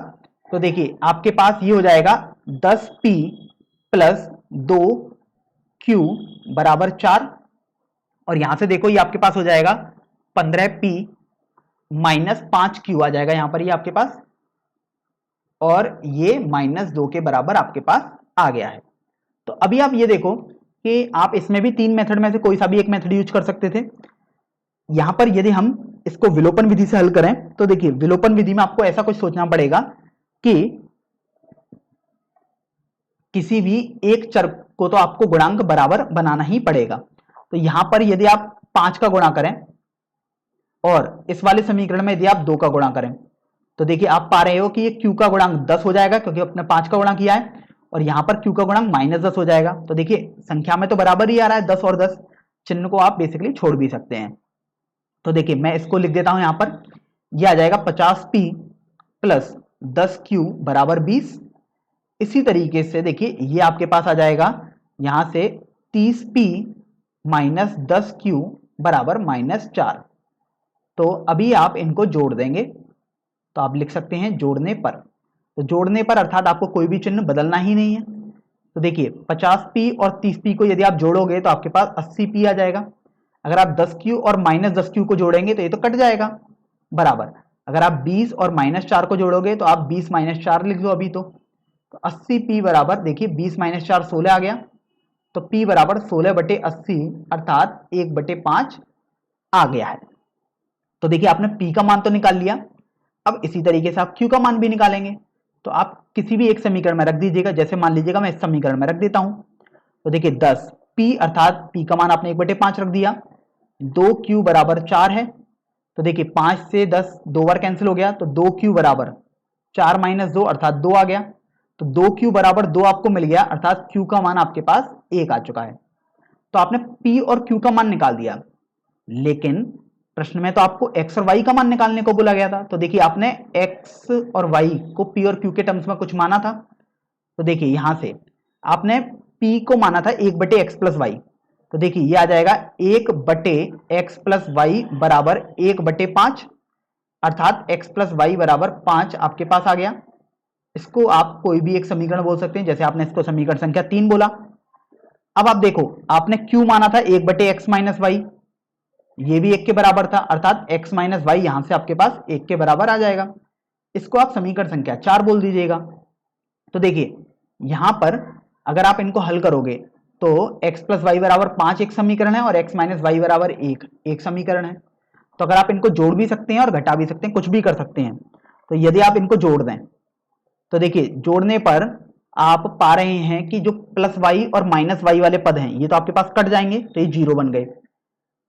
तो देखिए आपके पास ये हो जाएगा 10p प्लस 2q बराबर 4, और यहां से देखो ये आपके पास हो जाएगा 15p माइनस 5q आ जाएगा यहां पर ये आपके पास, और ये -2 के बराबर आपके पास आ गया है। तो अभी आप ये देखो कि आप इसमें भी 3 मेथड में से कोई सा भी एक मेथड यूज कर सकते थे। यहां पर यदि हम इसको विलोपन विधि से हल करें, तो देखिए विलोपन विधि में आपको ऐसा कुछ सोचना पड़ेगा कि किसी भी एक चर को तो आपको गुणांक बराबर बनाना ही पड़ेगा। तो यहां पर यदि आप 5 का गुणा करें और इस वाले समीकरण में यदि आप 2 का गुणा करें, तो देखिए आप पा रहे हो कि ये q का गुणांक 10 हो जाएगा क्योंकि अपने 5 का गुणा किया है, और यहां पर q का गुणांक -10 हो जाएगा। तो देखिए संख्या में तो बराबर ही आ रहा है 10 और 10, चिन्ह को आप बेसिकली छोड़ भी सकते हैं। तो देखिए मैं इसको लिख देता हूं यहां पर, यह आ जाएगा 50p प्लस 10q बराबर 20। इसी तरीके से देखिए ये आपके पास आ जाएगा यहां से 30p माइनस 10q बराबर -4। तो अभी आप इनको जोड़ देंगे, तो आप लिख सकते हैं जोड़ने पर। तो जोड़ने पर अर्थात आपको कोई भी चिन्ह बदलना ही नहीं है। तो देखिए 50p और 30p को यदि आप जोड़ोगे तो आपके पास 80p आ जाएगा। अगर आप 10q और -10q को जोड़ेंगे तो ये तो कट जाएगा बराबर। अगर आप 20 और -4 को जोड़ोगे तो आप 20 - 4 लिख दो अभी तो 80p बराबर, देखिए 20 - 4 16 आ गया, तो p बराबर 16/80 अर्थात 1/5 आ गया है। तो देखिए आपने p का मान तो निकाल लिया, अब इसी तरीके से आप q का मान भी निकालेंगे। तो आप किसी भी एक समीकरण में रख दीजिएगा, जैसे मान लीजिएगा मैं इस समीकरण में रख देता हूं। तो देखिए 10p अर्थात p का मान आपने 1/5 रख दिया, 2q बराबर 4 है, तो देखिए 5 से 10 2 बार कैंसिल हो गया, तो 2q बराबर 4 - 2 अर्थात 2 आ गया, तो 2q बराबर 2 आपको मिल गया, अर्थात q का मान आपके पास 1 आ चुका है। तो आपने p और q का मान निकाल दिया, लेकिन प्रश्न में तो आपको x और y का मान निकालने को बोला गया था। तो देखिए आपने x और y को p और q के टर्म्स में कुछ माना था। तो देखिए यहां से आपने p को माना था 1/x प्लस वाई, तो देखिए ये आ जाएगा 1/x प्लस वाई बराबर 1/5, अर्थात x प्लस वाई बराबर 5 आपके पास आ गया। इसको आप कोई भी एक समीकरण बोल सकते हैं, जैसे आपने इसको समीकरण संख्या 3 बोला। अब आप देखो, आपने q माना था 1/x माइनस वाई, ये भी 1 के बराबर था, अर्थात x माइनस वाई यहां से आपके पास 1 के बराबर आ जाएगा। इसको आप समीकरण संख्या 4 बोल दीजिएगा। तो देखिए यहां पर अगर आप इनको हल करोगे तो x प्लस वाई बराबर 5 एक समीकरण है और x माइनस वाई बराबर 1 एक समीकरण है। तो अगर आप इनको जोड़ भी सकते हैं और घटा भी सकते हैं, कुछ भी कर सकते हैं। तो यदि आप इनको जोड़ दें तो देखिए जोड़ने पर आप पा रहे हैं कि जो प्लस वाई और माइनस वाई वाले पद हैं ये तो आपके पास कट जाएंगे, तो ये 0 बन गए।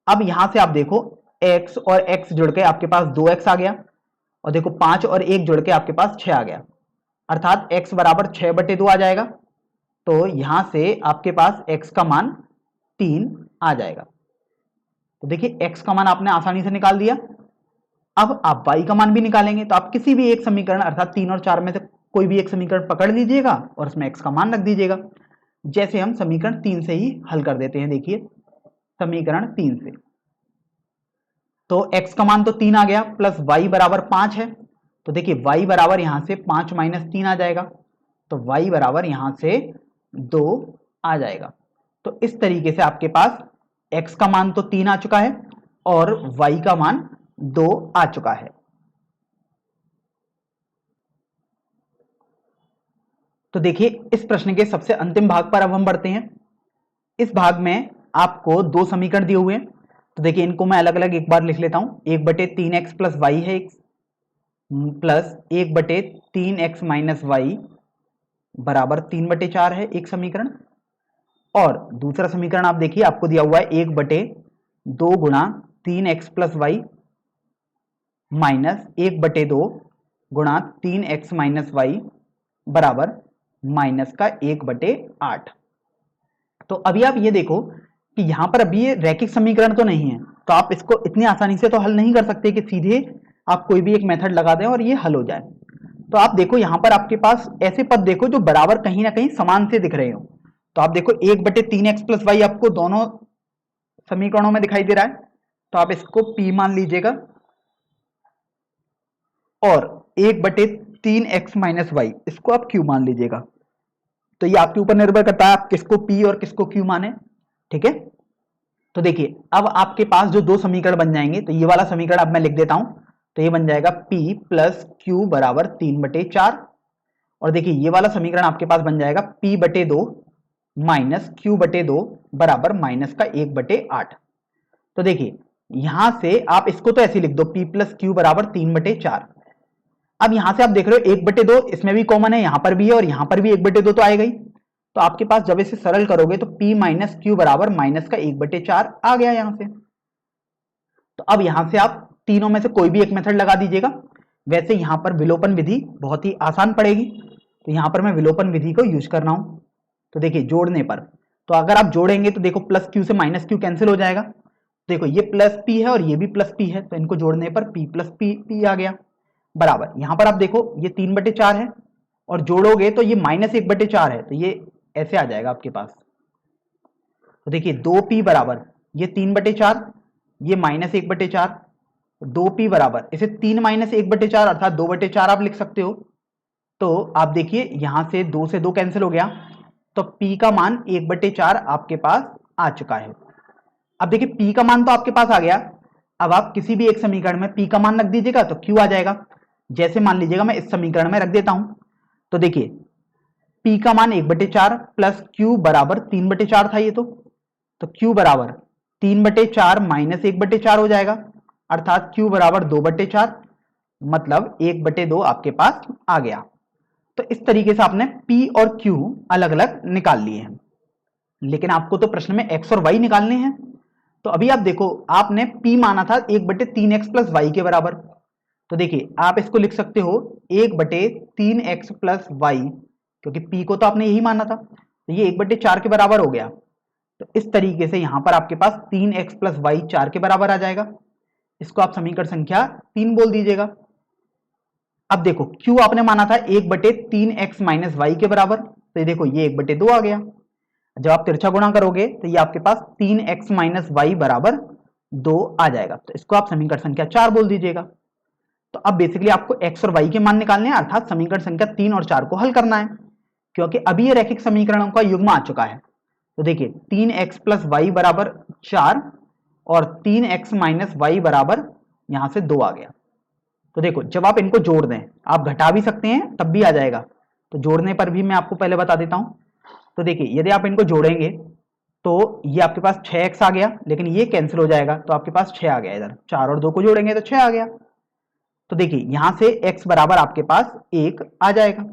अब यहां से आप देखो x और x जुड़ के आपके पास 2x आ गया, और देखो 5 और 1 जुड़ के आपके पास 6 आ गया, अर्थात x बराबर 6/2 आ जाएगा। तो यहां से आपके पास x का मान 3 आ जाएगा। तो देखिए x का मान आपने आसानी से निकाल दिया। अब आप y का मान भी निकालेंगे, तो आप किसी भी एक समीकरण अर्थात 3 और 4 में से कोई भी एक समीकरण पकड़ लीजिएगा और उसमें x का मान रख दीजिएगा। जैसे हम समीकरण 3 से ही हल कर देते हैं। देखिए समीकरण 3 से तो x का मान तो 3 आ गया, प्लस y बराबर 5 है। तो देखिए y बराबर यहां से 5 माइनस 3 आ जाएगा, तो y बराबर यहां से 2 आ जाएगा। तो इस तरीके से आपके पास x का मान तो 3 आ चुका है और y का मान 2 आ चुका है। तो देखिए इस प्रश्न के सबसे अंतिम भाग पर अब हम बढ़ते हैं। इस भाग में आपको दो समीकरण दिए हुए हैं, तो देखिए इनको मैं अलग अलग एक बार लिख लेता हूं। 1/3x प्लस वाई है प्लस 1/3x माइनस वाई बराबर 3/4 है एक समीकरण। और दूसरा समीकरण आप देखिए आपको दिया हुआ है 1/2 गुणा 3x प्लस वाई माइनस 1/2 गुणा 3x माइनस वाई बराबर माइनस का 1/8। तो अभी आप ये देखो कि यहां पर अभी ये रैखिक समीकरण तो नहीं है, तो आप इसको इतनी आसानी से तो हल नहीं कर सकते कि सीधे आप कोई भी एक मेथड लगा दें और ये हल हो जाए। तो आप देखो यहां पर आपके पास ऐसे पद देखो जो बराबर कहीं ना कहीं समान से दिख रहे हो। तो आप देखो 1/3x प्लस वाई आपको दोनों समीकरणों में दिखाई दे रहा है, तो आप इसको p मान लीजिएगा, और 1/3x माइनस वाई इसको आप q मान लीजिएगा। तो ये आपके ऊपर निर्भर करता है आप किसको p और किसको q माने, ठीक है। तो देखिए अब आपके पास जो दो समीकरण बन जाएंगे, तो ये वाला समीकरण अब मैं लिख देता हूं, तो ये बन जाएगा p प्लस क्यू बराबर 3/4। और देखिए ये वाला समीकरण आपके पास बन जाएगा p/2 माइनस q/2 बराबर माइनस का 1/8। तो देखिए यहां से आप इसको तो ऐसे लिख दो p प्लस क्यू बराबर 3/4। अब यहां से आप देख रहे हो 1/2 इसमें भी कॉमन है, यहां पर भी है और यहां पर भी 1/2 तो आएगा ही। तो आपके पास जब इसे सरल करोगे तो p माइनस क्यू बराबर माइनस का 1/4 आ गया यहां से। तो अब यहां से आप तीनों में से कोई भी एक मेथड लगा दीजिएगा। वैसे यहां पर विलोपन विधि बहुत ही आसान पड़ेगी, तो यहां पर मैं विलोपन विधि को यूज कर रहा हूं। तो देखिए जोड़ने पर, तो अगर आप जोड़ेंगे तो देखो प्लस क्यू से माइनस क्यू कैंसिल हो जाएगा। देखो ये प्लस पी है और ये भी प्लस पी है, तो इनको जोड़ने पर p प्लस पी आ गया बराबर। यहां पर आप देखो ये 3/4 है और जोड़ोगे तो ये माइनस 1/4 है, तो ये ऐसे आ जाएगा आपके पास। तो देखिए 2p बराबर ये 3/4, ये माइनस 1/4, 2p बराबर इसे 3 माइनस 1/4 अर्थात 2/4 आप लिख सकते हो। तो आप देखिए यहां से 2 से 2 कैंसिल हो गया, तो p का मान 1/4 आपके पास आ चुका है। अब देखिए p का मान तो आपके पास आ गया, अब आप किसी भी एक समीकरण में p का मान रख दीजिएगा तो q आ जाएगा। जैसे मान लीजिएगा मैं इस समीकरण में रख देता हूं, तो देखिए p का मान 1/4 प्लस q बराबर 3/4 था ये, तो q बराबर 3/4 माइनस 1/4 हो जाएगा, अर्थात q बराबर 2/4, मतलब 1/2 आपके पास आ गया। तो इस तरीके से आपने p और q अलग अलग निकाल लिए हैं, लेकिन आपको तो प्रश्न में x और y निकालने हैं। तो अभी आप देखो आपने p माना था 1/3x प्लस वाई के बराबर, तो देखिए आप इसको लिख सकते हो 1/3x प्लस वाई, क्योंकि p को तो आपने यही माना था, तो ये 1/4 के बराबर हो गया। तो इस तरीके से यहां पर आपके पास 3x प्लस वाई 4 के बराबर आ जाएगा। इसको आप समीकरण संख्या 3 बोल दीजिएगा। अब देखो q आपने माना था 1/3x माइनस वाई के बराबर, तो ये देखो ये 1/2 आ गया। जब आप तिरछा गुणा करोगे तो ये आपके पास 3x माइनस वाई बराबर 2 आ जाएगा। तो इसको आप समीकरण संख्या 4 बोल दीजिएगा। तो अब बेसिकली आपको x और y के मान निकालने हैं, अर्थात समीकरण संख्या 3 और 4 को हल करना है, क्योंकि अभी ये रैखिक समीकरणों का युग्म आ चुका है। तो देखिए 3x प्लस वाई बराबर 4 और 3x माइनस वाई बराबर यहां से 2 आ गया। तो देखो जब आप इनको जोड़ दें, आप घटा भी सकते हैं तब भी आ जाएगा, तो जोड़ने पर भी मैं आपको पहले बता देता हूं। तो देखिए यदि आप इनको जोड़ेंगे तो ये आपके पास 6x आ गया, लेकिन ये कैंसिल हो जाएगा तो आपके पास 6 आ गया। इधर 4 और 2 को जोड़ेंगे तो 6 आ गया। तो देखिए यहां से x बराबर आपके पास 1 आ जाएगा।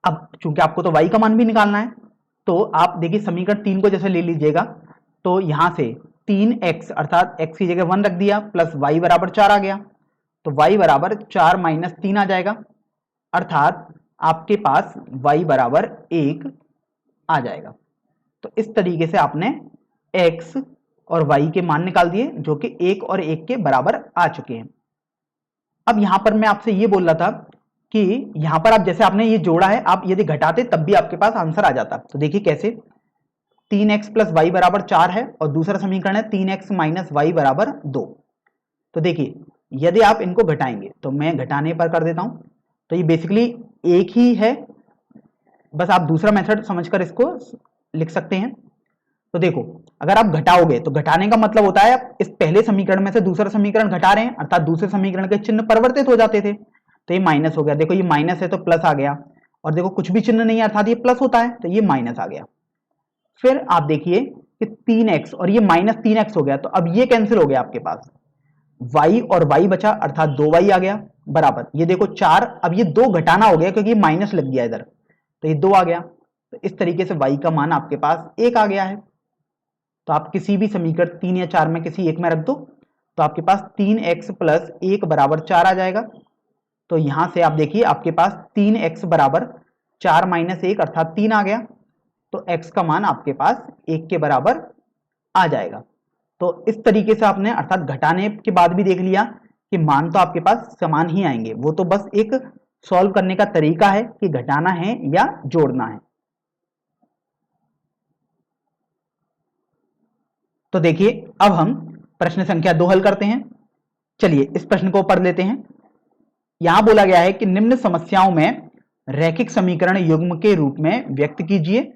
अब चूंकि आपको तो y का मान भी निकालना है, तो आप देखिए समीकरण 3 को जैसे ले लीजिएगा, तो यहां से 3x अर्थात x की जगह 1 रख दिया प्लस y बराबर 4 आ गया, तो y बराबर 4 माइनस 3 आ जाएगा, अर्थात आपके पास y बराबर 1 आ जाएगा। तो इस तरीके से आपने x और y के मान निकाल दिए, जो कि 1 और 1 के बराबर आ चुके हैं। अब यहां पर मैं आपसे ये बोल रहा था कि यहां पर आप जैसे आपने ये जोड़ा है, आप यदि घटाते तब भी आपके पास आंसर आ जाता। तो देखिए कैसे, 3x प्लस वाई बराबर 4 है और दूसरा समीकरण है 3x माइनस वाई बराबर 2। तो देखिए यदि आप इनको घटाएंगे, तो मैं घटाने पर कर देता हूं, तो ये बेसिकली एक ही है, बस आप दूसरा मेथड समझकर इसको लिख सकते हैं। तो देखो अगर आप घटाओगे तो घटाने का मतलब होता है आप इस पहले समीकरण में से दूसरा समीकरण घटा रहे हैं, अर्थात दूसरे समीकरण के चिन्ह परिवर्तित हो जाते थे। तो ये माइनस हो गया, देखो ये माइनस है तो प्लस आ गया, और देखो कुछ भी चिन्ह नहीं है अर्थात ये प्लस होता है तो ये माइनस आ गया। फिर आप देखिए कि 3x और ये माइनस 3x हो गया, तो अब ये कैंसिल हो गया, आपके पास y और y बचा अर्थात 2y आ गया बराबर, ये देखो 4, अब ये 2 घटाना हो गया क्योंकि ये माइनस लग गया इधर, तो ये 2 आ गया। तो इस तरीके से y का मान आपके पास 1 आ गया है। तो आप किसी भी समीकरण 3 या 4 में किसी एक में रख दो, तो आपके पास 3x प्लस 1 बराबर 4 आ जाएगा। तो यहां से आप देखिए आपके पास 3x बराबर 4 माइनस 1 अर्थात 3 आ गया, तो x का मान आपके पास 1 के बराबर आ जाएगा। तो इस तरीके से आपने अर्थात घटाने के बाद भी देख लिया कि मान तो आपके पास समान ही आएंगे, वो तो बस एक सॉल्व करने का तरीका है कि घटाना है या जोड़ना है। तो देखिए अब हम प्रश्न संख्या 2 हल करते हैं। चलिए इस प्रश्न को पढ़ लेते हैं। यहां बोला गया है कि निम्न समस्याओं में रैखिक समीकरण युग्म के रूप में व्यक्त कीजिए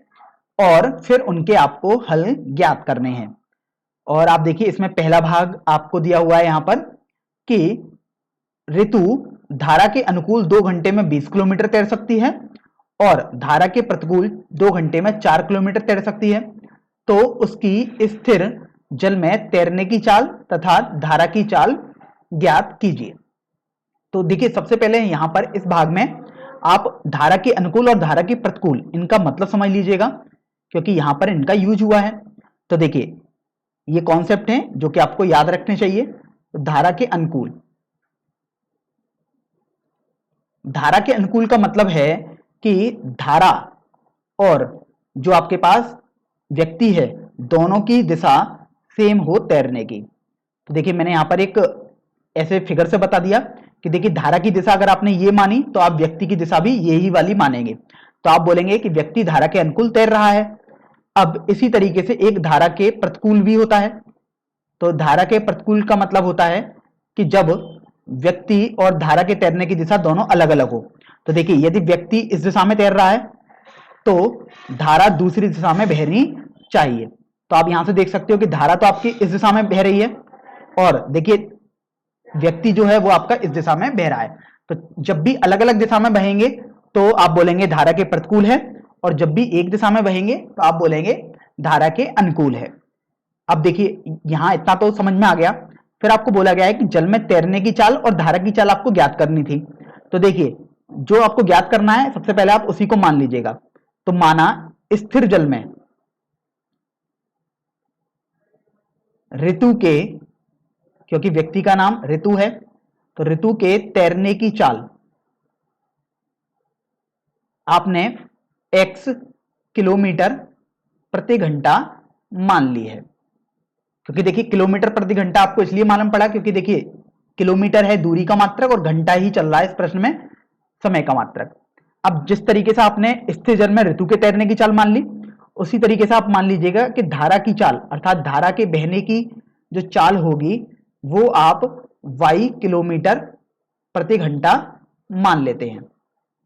और फिर उनके आपको हल ज्ञात करने हैं। और आप देखिए इसमें पहला भाग आपको दिया हुआ है यहां पर कि ऋतु धारा के अनुकूल 2 घंटे में 20 किलोमीटर तैर सकती है और धारा के प्रतिकूल 2 घंटे में 4 किलोमीटर तैर सकती है, तो उसकी स्थिर जल में तैरने की चाल तथा धारा की चाल ज्ञात कीजिए। तो देखिए सबसे पहले यहां पर इस भाग में आप धारा के अनुकूल और धारा के प्रतिकूल इनका मतलब समझ लीजिएगा, क्योंकि यहां पर इनका यूज हुआ है। तो देखिए ये कॉन्सेप्ट है जो कि आपको याद रखने चाहिए। तो धारा के अनुकूल, धारा के अनुकूल का मतलब है कि धारा और जो आपके पास व्यक्ति है दोनों की दिशा सेम हो तैरने की। तो देखिए मैंने यहां पर एक ऐसे फिगर से बता दिया कि देखिए धारा की दिशा अगर आपने ये मानी तो आप व्यक्ति की दिशा भी यही वाली मानेंगे, तो आप बोलेंगे कि व्यक्ति धारा के अनुकूल तैर रहा है। अब इसी तरीके से एक धारा के प्रतिकूल भी होता है। तो धारा के प्रतिकूल का मतलब होता है कि जब व्यक्ति और धारा के तैरने की दिशा दोनों अलग अलग हो। तो देखिए यदि व्यक्ति इस दिशा में तैर रहा है तो धारा दूसरी दिशा में बहनी चाहिए। तो आप यहां से देख सकते हो कि धारा तो आपकी इस दिशा में बह रही है और देखिए व्यक्ति जो है वो आपका इस दिशा में बह रहा है। तो जब भी अलग अलग दिशा में बहेंगे तो आप बोलेंगे धारा के प्रतिकूल है, और जब भी एक दिशा में बहेंगे तो आप बोलेंगे धारा के अनुकूल है। अब देखिए यहां इतना तो समझ में आ गया। फिर आपको बोला गया है कि जल में तैरने की चाल और धारा की चाल आपको ज्ञात करनी थी। तो देखिए जो आपको ज्ञात करना है सबसे पहले आप उसी को मान लीजिएगा। तो माना स्थिर जल में ऋतु के, क्योंकि व्यक्ति का नाम ऋतु है, तो ऋतु के तैरने की चाल आपने x किलोमीटर प्रति घंटा मान ली है। क्योंकि देखिए किलोमीटर प्रति घंटा आपको इसलिए मालूम पड़ा क्योंकि देखिए किलोमीटर है दूरी का मात्रक और घंटा ही चल रहा है इस प्रश्न में समय का मात्रक। अब जिस तरीके से आपने स्थिर जल में ऋतु के तैरने की चाल मान ली, उसी तरीके से आप मान लीजिएगा कि धारा की चाल अर्थात धारा के बहने की जो चाल होगी वो आप y किलोमीटर प्रति घंटा मान लेते हैं।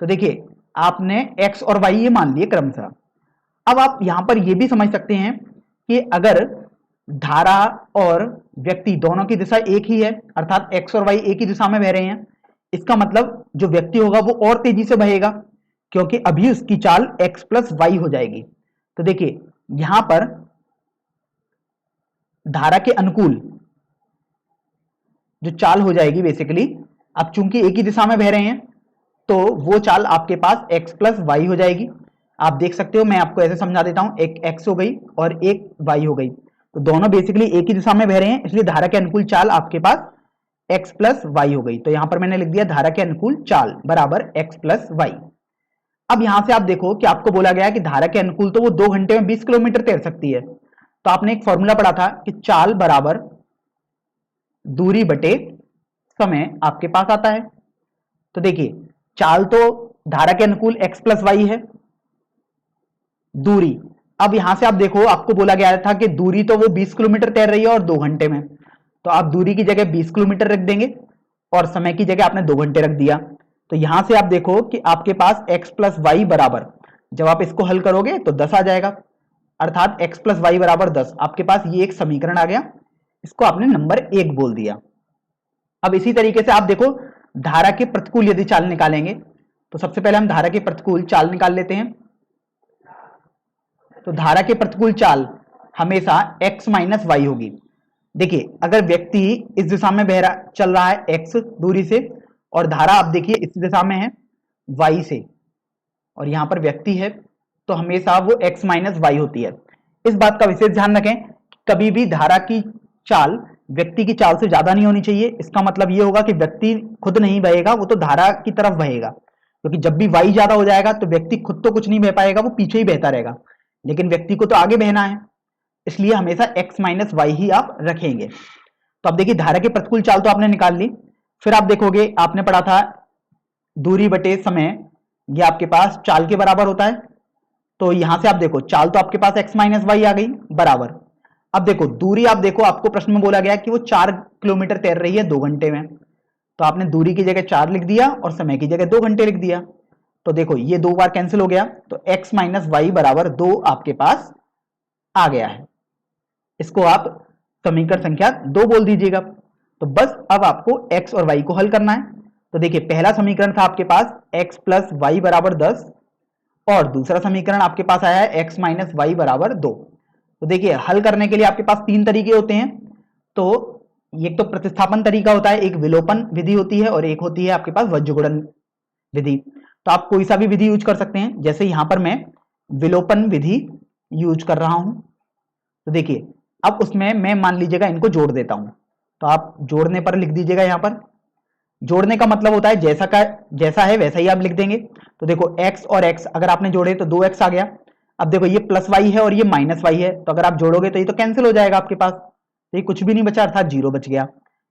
तो देखिए आपने x और y ये मान लिए क्रमशः। अब आप यहां पर ये भी समझ सकते हैं कि अगर धारा और व्यक्ति दोनों की दिशा एक ही है अर्थात x और y एक ही दिशा में बह रहे हैं, इसका मतलब जो व्यक्ति होगा वो और तेजी से बहेगा क्योंकि अभी उसकी चाल x प्लस वाई हो जाएगी। तो देखिए यहां पर धारा के अनुकूल जो चाल हो जाएगी बेसिकली, अब चूंकि एक ही दिशा में बह रहे हैं तो वो चाल आपके पास x प्लस वाई हो जाएगी। आप देख सकते हो, मैं आपको ऐसे समझा देता हूं, एक x हो गई और एक y हो गई, तो दोनों बेसिकली एक ही दिशा में बह रहे हैं, इसलिए धारा के अनुकूल चाल आपके पास x प्लस वाई हो गई। तो यहां पर मैंने लिख दिया धारा के अनुकूल चाल बराबर x प्लस वाई। अब यहां से आप देखो कि आपको बोला गया है कि धारा के अनुकूल तो वो 2 घंटे में 20 किलोमीटर तैर सकती है, तो आपने एक फॉर्मूला पढ़ा था कि चाल बराबर दूरी बटे समय आपके पास आता है। तो देखिए चाल तो धारा के अनुकूल x प्लस वाई है, दूरी, अब यहां से आप देखो आपको बोला गया था कि दूरी तो वो 20 किलोमीटर तैर रही है और 2 घंटे में, तो आप दूरी की जगह 20 किलोमीटर रख देंगे और समय की जगह आपने 2 घंटे रख दिया। तो यहां से आप देखो कि आपके पास x प्लस वाई बराबर, जब आप इसको हल करोगे तो 10 आ जाएगा, अर्थात x प्लस वाई बराबर 10। आपके पास ये एक समीकरण आ गया, इसको आपने नंबर 1 बोल दिया। अब इसी तरीके से आप देखो धारा के प्रतिकूल यदि चाल निकालेंगे, तो सबसे पहले हम धारा के प्रतिकूल चाल निकाल लेते हैं। तो धारा के प्रतिकूल चाल हमेशा x माइनस वाई होगी। देखिए अगर व्यक्ति इस दिशा में चल रहा है x दूरी से और धारा आप देखिए इस दिशा में है y से, और यहां पर व्यक्ति है, तो हमेशा वो x माइनस वाई होती है। इस बात का विशेष ध्यान रखें, कभी भी धारा की चाल व्यक्ति की चाल से ज्यादा नहीं होनी चाहिए। इसका मतलब ये होगा कि व्यक्ति खुद नहीं बहेगा, वो तो धारा की तरफ बहेगा, क्योंकि जब भी y ज्यादा हो जाएगा तो व्यक्ति खुद तो कुछ नहीं बह पाएगा, वो पीछे ही बहता रहेगा, लेकिन व्यक्ति को तो आगे बहना है, इसलिए हमेशा x माइनस वाई ही आप रखेंगे। तो अब देखिए धारा की प्रतिकूल चाल तो आपने निकाल ली, फिर आप देखोगे आपने पढ़ा था दूरी बटे समय, ये आपके पास चाल के बराबर होता है। तो यहां से आप देखो चाल तो आपके पास x माइनस वाई आ गई बराबर, अब देखो दूरी, आप देखो आपको प्रश्न में बोला गया कि वो 4 किलोमीटर तैर रही है 2 घंटे में, तो आपने दूरी की जगह 4 लिख दिया और समय की जगह 2 घंटे लिख दिया। तो देखो ये 2 बार कैंसिल हो गया, तो x माइनस वाई बराबर 2 आपके पास आ गया है। इसको आप समीकरण संख्या 2 बोल दीजिएगा। तो बस अब आपको x और y को हल करना है। तो देखिए पहला समीकरण था आपके पास x प्लस वाई बराबर 10 और दूसरा समीकरण आपके पास आया है x माइनस वाई बराबर 2। तो देखिए हल करने के लिए आपके पास 3 तरीके होते हैं। तो एक तो प्रतिस्थापन तरीका होता है, एक विलोपन विधि होती है और एक होती है आपके पास वज्रगुणन विधि। तो आप कोई सा भी विधि यूज कर सकते हैं, जैसे यहां पर मैं विलोपन विधि यूज कर रहा हूं। तो देखिए अब उसमें मैं मान लीजिएगा इनको जोड़ देता हूं, तो आप जोड़ने पर लिख दीजिएगा। यहां पर जोड़ने का मतलब होता है जैसा है वैसा ही आप लिख देंगे। तो देखो x और x अगर आपने जोड़े तो 2x आ गया। अब देखो ये प्लस वाई है और ये माइनस वाई है, तो अगर आप जोड़ोगे तो ये तो कैंसिल हो जाएगा आपके पास, तो ये कुछ भी नहीं बचा अर्थात 0 बच गया।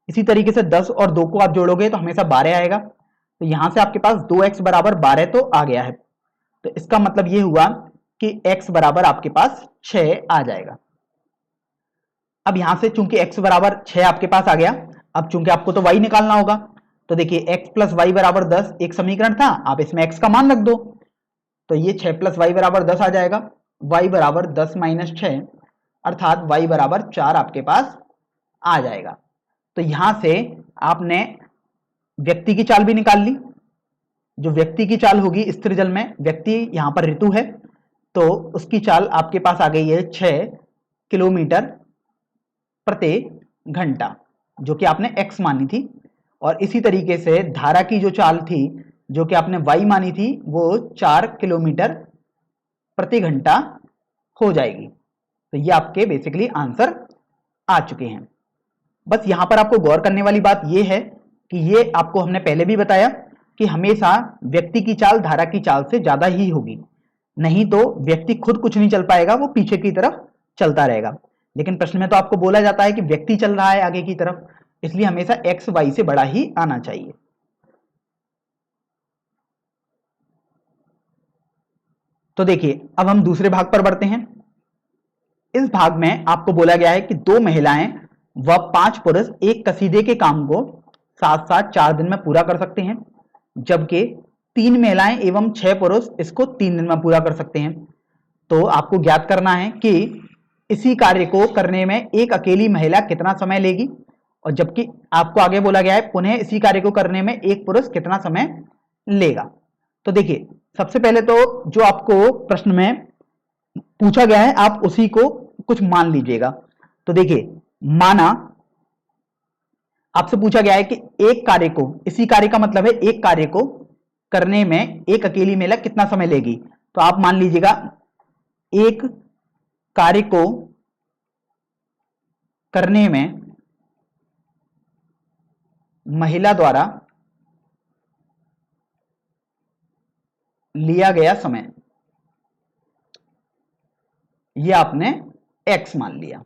इसी तरीके से 10 और 2 को आप जोड़ोगे तो हमेशा 12 आएगा, तो यहां से आपके पास 2x बराबर 12 तो आ गया है। तो इसका मतलब ये हुआ कि x बराबर आपके पास 6 आ जाएगा। अब यहां से चूंकि x बराबर 6 आपके पास आ गया, अब चूंकि आपको तो y निकालना होगा, तो देखिए x प्लस वाई बराबर 10 एक समीकरण था, आप इसमें x का मान रख दो, तो ये 6 प्लस वाई बराबर 10 आ जाएगा। y बराबर 10 माइनस 6 अर्थात y बराबर 4 आपके पास आ जाएगा। तो यहां से आपने व्यक्ति की चाल भी निकाल ली। जो व्यक्ति की चाल होगी स्थिर जल में, व्यक्ति यहां पर ऋतु है, तो उसकी चाल आपके पास आ गई है 6 किलोमीटर प्रति घंटा, जो कि आपने x मानी थी। और इसी तरीके से धारा की जो चाल थी जो कि आपने y मानी थी वो 4 किलोमीटर प्रति घंटा हो जाएगी। तो ये आपके बेसिकली आंसर आ चुके हैं। बस यहां पर आपको गौर करने वाली बात यह है कि ये आपको हमने पहले भी बताया कि हमेशा व्यक्ति की चाल धारा की चाल से ज्यादा ही होगी, नहीं तो व्यक्ति खुद कुछ नहीं चल पाएगा, वो पीछे की तरफ चलता रहेगा। लेकिन प्रश्न में तो आपको बोला जाता है कि व्यक्ति चल रहा है आगे की तरफ, इसलिए हमेशा x y से बड़ा ही आना चाहिए। तो देखिए अब हम दूसरे भाग पर बढ़ते हैं। इस भाग में आपको बोला गया है कि 2 महिलाएं व 5 पुरुष एक कसीदे के काम को साथ साथ 4 दिन में पूरा कर सकते हैं, जबकि 3 महिलाएं एवं 6 पुरुष इसको 3 दिन में पूरा कर सकते हैं। तो आपको ज्ञात करना है कि इसी कार्य को करने में एक अकेली महिला कितना समय लेगी, और जबकि आपको आगे बोला गया है पुनः इसी कार्य को करने में एक पुरुष कितना समय लेगा। तो देखिए सबसे पहले तो जो आपको प्रश्न में पूछा गया है आप उसी को कुछ मान लीजिएगा। तो देखिए माना आपसे पूछा गया है कि एक कार्य को, इसी कार्य का मतलब है एक कार्य को करने में एक अकेली महिला कितना समय लेगी। तो आप मान लीजिएगा एक कार्य को करने में महिला द्वारा लिया गया समय, यह आपने x मान लिया।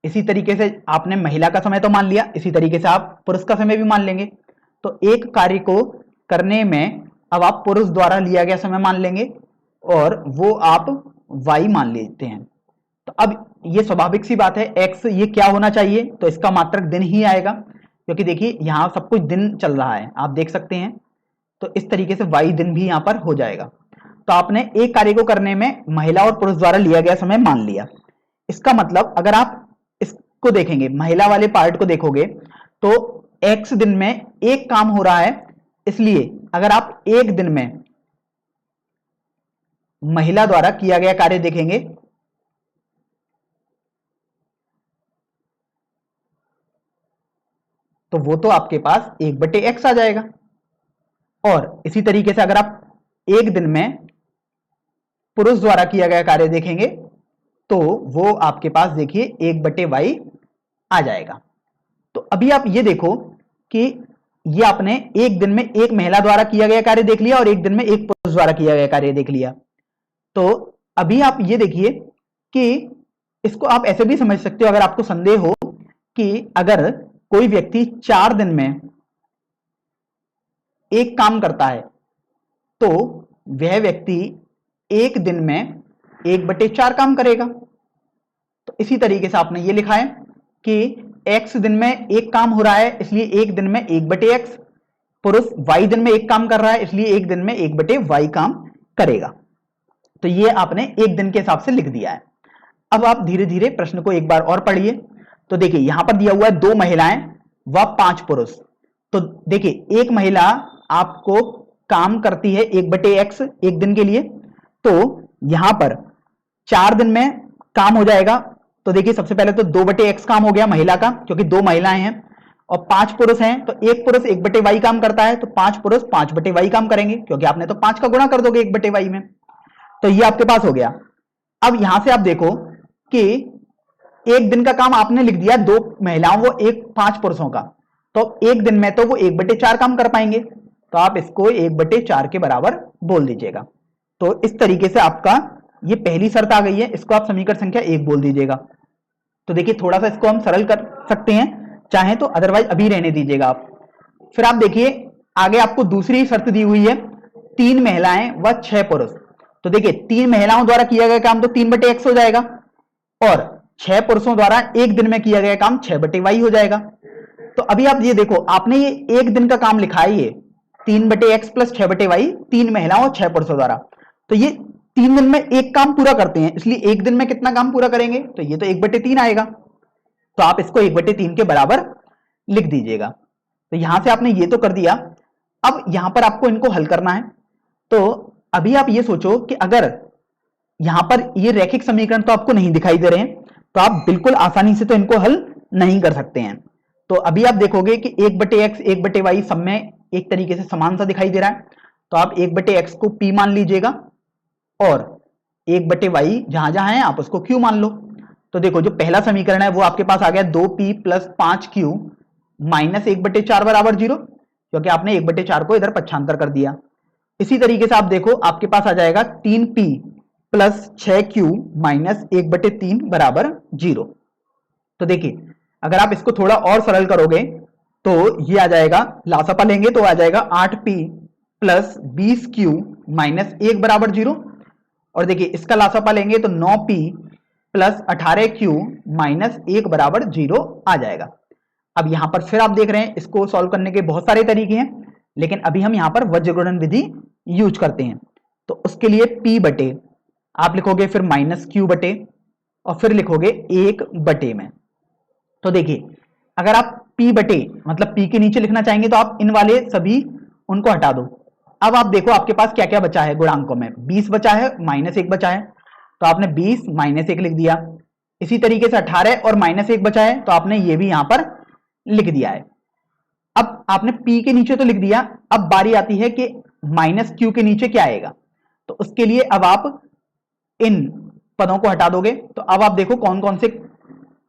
इसी तरीके से आपने महिला का समय तो मान लिया, इसी तरीके से आप पुरुष का समय भी मान लेंगे। तो एक कार्य को करने में अब आप पुरुष द्वारा लिया गया समय मान लेंगे और वो आप y मान लेते हैं। तो अब ये स्वाभाविक सी बात है x ये क्या होना चाहिए, तो इसका मात्रक दिन ही आएगा, क्योंकि देखिए यहां सब कुछ दिन चल रहा है आप देख सकते हैं। तो इस तरीके से y दिन भी यहां पर हो जाएगा। तो आपने एक कार्य को करने में महिला और पुरुष द्वारा लिया गया समय मान लिया। इसका मतलब अगर आप इसको देखेंगे, महिला वाले पार्ट को देखोगे तो x दिन में एक काम हो रहा है, इसलिए अगर आप एक दिन में महिला द्वारा किया गया कार्य देखेंगे तो वो तो आपके पास 1/x आ जाएगा। और इसी तरीके से अगर आप एक दिन में पुरुष द्वारा किया गया कार्य देखेंगे तो वो आपके पास देखिए 1/y आ जाएगा। तो अभी आप ये देखो कि ये आपने एक दिन में एक महिला द्वारा किया गया कार्य देख लिया और एक दिन में एक पुरुष द्वारा किया गया कार्य देख लिया। तो अभी आप ये देखिए कि इसको आप ऐसे भी समझ सकते हो, अगर आपको संदेह हो कि अगर कोई व्यक्ति 4 दिन में एक काम करता है तो वह व्यक्ति एक दिन में 1/4 काम करेगा। तो इसी तरीके से आपने ये लिखा है कि x दिन में एक काम हो रहा है इसलिए एक दिन में 1/x, पुरुष y दिन में एक काम कर रहा है इसलिए एक दिन में 1/y काम करेगा। तो ये आपने एक दिन के हिसाब से लिख दिया है। अब आप धीरे धीरे प्रश्न को एक बार और पढ़िए। तो देखिए यहां पर दिया हुआ है 2 महिलाएं व 5 पुरुष। तो देखिए एक महिला आपको काम करती है 1/x एक दिन के लिए, तो यहां पर 4 दिन में काम हो जाएगा। तो देखिए सबसे पहले तो 2/x काम हो गया महिला का, क्योंकि 2 महिलाएं हैं, और 5 पुरुष हैं तो एक पुरुष 1/y काम करता है, तो 5 पुरुष 5/y काम करेंगे, क्योंकि आपने तो 5 का गुणा कर दोगे 1/y में। तो ये आपके पास हो गया। अब यहां से आप देखो कि एक दिन का काम आपने लिख दिया 2 महिलाओं वो 5 पुरुषों का, तो एक दिन में तो वो 1/4 काम कर पाएंगे, तो आप इसको 1/4 के बराबर बोल दीजिएगा। तो इस तरीके से आपका ये पहली शर्त आ गई है, इसको आप समीकरण संख्या 1 बोल दीजिएगा। तो देखिए थोड़ा सा इसको हम सरल कर सकते हैं चाहे तो, अदरवाइज अभी रहने दीजिएगा आप। फिर आप देखिए आगे आपको दूसरी शर्त दी हुई है 3 महिलाएं व 6 पुरुष। तो देखिए 3 महिलाओं द्वारा किया गया काम तो 3/x हो जाएगा, और 6 पुरुषों द्वारा एक दिन में किया गया काम 6/y हो जाएगा। तो अभी आप ये देखो आपने ये एक दिन का काम लिखा है, ये 3/x प्लस 6/y 3 महिलाओं और 6 पुरुषों द्वारा। तो ये 3 दिन में एक काम पूरा करते हैं, इसलिए एक दिन में कितना काम पूरा करेंगे, तो ये तो 1/3 आएगा। तो आप इसको 1/3 के बराबर लिख दीजिएगा। तो यहां से आपने ये तो कर दिया। अब यहां पर आपको इनको हल करना है। तो अभी आप ये सोचो कि अगर यहां पर ये रैखिक समीकरण तो आपको नहीं दिखाई दे रहे हैं, तो आप बिल्कुल आसानी से तो इनको हल नहीं कर सकते हैं। तो अभी आप देखोगे कि 1/x 1/y सब में एक तरीके से समान सा दिखाई दे रहा है, तो आप 1/x को p मान लीजिएगा और 1/y जहां जहां है आप उसको q मान लो। तो देखो जो पहला समीकरण है वो आपके पास आ गया 2p प्लस 5q माइनस 1/4 बराबर 0, क्योंकि आपने 1/4 को इधर पक्षांतर कर दिया। इसी तरीके से आप देखो आपके पास आ जाएगा 3p प्लस 6q माइनस 1/3 बराबर 0। तो देखिए अगर आप इसको थोड़ा और सरल करोगे तो ये आ जाएगा, लासापा लेंगे तो आ जाएगा 8p प्लस 20q माइनस 1 बराबर 0। और देखिए इसका लासापा लेंगे तो 9p प्लस 18q माइनस 1 बराबर 0 आ जाएगा। अब यहां पर फिर आप देख रहे हैं इसको सॉल्व करने के बहुत सारे तरीके हैं, लेकिन अभी हम यहां पर वज्र गुणन विधि यूज करते हैं। तो उसके लिए p बटे आप लिखोगे फिर माइनस q बटे और फिर लिखोगे 1 बटे में। तो देखिए अगर आप p बटे मतलब p के नीचे लिखना चाहेंगे तो आप इन वाले सभी उनको हटा दो। अब आप देखो आपके पास क्या क्या बचा है गुणांकों में, 20 बचा है, माइनस 1 बचा है, तो आपने 20 माइनस 1 लिख दिया। इसी तरीके से 18 और माइनस 1 बचा है तो आपने ये भी यहां पर लिख दिया है। अब आपने p के नीचे तो लिख दिया, अब बारी आती है कि माइनस q के नीचे क्या आएगा। तो उसके लिए अब आप इन पदों को हटा दोगे। तो अब आप देखो कौन कौन से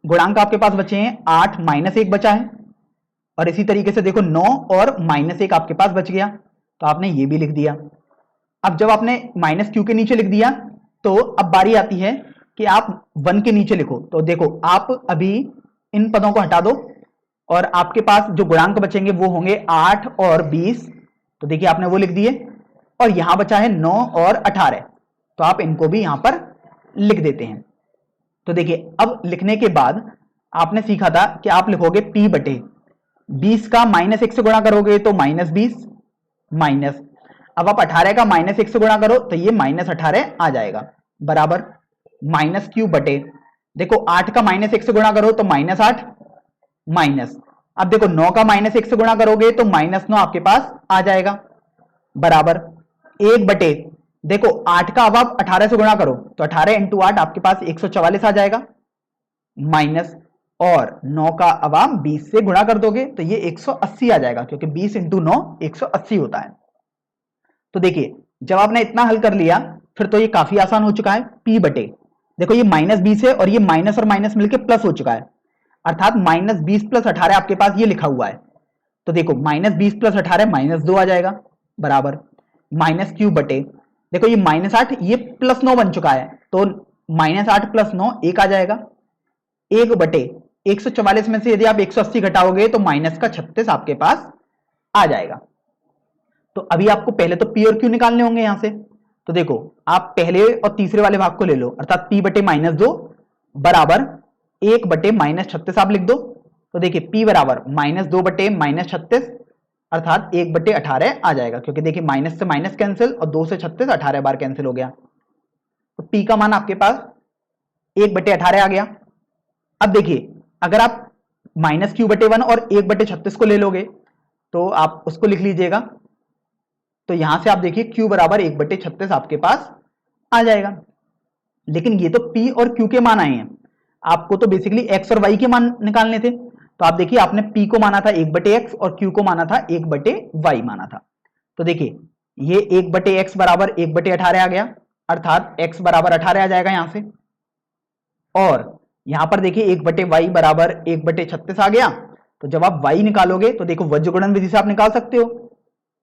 गुणांक आपके पास बचे हैं। 8 माइनस 1 बचा है, और इसी तरीके से देखो 9 और माइनस 1 आपके पास बच गया, तो आपने ये भी लिख दिया। अब जब आपने माइनस q के नीचे लिख दिया तो अब बारी आती है कि आप 1 के नीचे लिखो। तो देखो आप अभी इन पदों को हटा दो और आपके पास जो गुणांक बचेंगे वो होंगे 8 और 20। तो देखिए आपने वो लिख दिए, और यहां बचा है 9 और 18, तो आप इनको भी यहां पर लिख देते हैं। तो देखिए अब लिखने के बाद आपने सीखा था कि आप लिखोगे p बटे 20 का माइनस 1 से गुणा करोगे तो माइनस 20 माइनस, अब आप 18 का माइनस 1 से गुणा करो तो ये माइनस 18 आ जाएगा, बराबर माइनस q बटे देखो 8 का माइनस 1 से गुणा करो तो माइनस 8 माइनस, अब देखो 9 का माइनस 1 से गुणा करोगे तो माइनस 9 आपके पास आ जाएगा, बराबर 1 बटे देखो 8 का अब आप 18 से गुणा करो तो 18 इंटू 8 आपके पास 144 आ जाएगा, माइनस और 9 का अब आप 20 से गुणा कर दोगे तो ये 180 आ जाएगा, क्योंकि 20 इंटू 9 180 होता है। तो देखिए जब आपने इतना हल कर लिया फिर तो ये काफी आसान हो चुका है। p बटे देखो ये माइनस 20 है और ये माइनस और माइनस मिलकर प्लस हो चुका है, अर्थात माइनस 20 प्लस 18 आपके पास ये लिखा हुआ है। तो देखो माइनस 20 प्लस 18 माइनस 2 आ जाएगा, बराबर माइनस q बटे देखो ये माइनस 8 ये प्लस 9 बन चुका है, तो माइनस 8 प्लस 9 1 आ जाएगा, 1 बटे 144 में से यदि आप 180 घटाओगे तो माइनस का 36 आपके पास आ जाएगा। तो अभी आपको पहले तो p और q निकालने होंगे यहां से। तो देखो आप पहले और तीसरे वाले भाग को ले लो, अर्थात p बटे माइनस 2 बराबर 1 बटे माइनस 36 आप लिख दो। तो देखिए p बराबर माइनस 2 बटे माइनस 36 अर्थात 1 बटे 18 आ जाएगा, क्योंकि देखिए माइनस से माइनस कैंसिल और 2 से 36 18 बार कैंसिल हो गया, तो p का मान आपके पास 1 बटे 18 आ गया। अब देखिए अगर आप माइनस q बटे 1 और 1 बटे 36 को ले लोगे तो आप उसको लिख लीजिएगा। तो यहां से आप देखिए q बराबर 1 बटे 36 आपके पास आ जाएगा। लेकिन ये तो p और q के मान आए हैं, आपको तो बेसिकली x और y के मान निकालने थे। तो आप देखिए आपने p को माना था 1 बटे x और q को माना था 1 बटे y माना था। तो देखिए ये 1 बटे x बराबर 1 बटे 18 आ गया, अर्थात x बराबर 18 आ जाएगा यहां से, और यहां पर देखिए 1 बटे y बराबर 1 बटे 36 आ गया। तो जब आप y निकालोगे तो देखो वज्र गुणन विधि से आप निकाल सकते हो,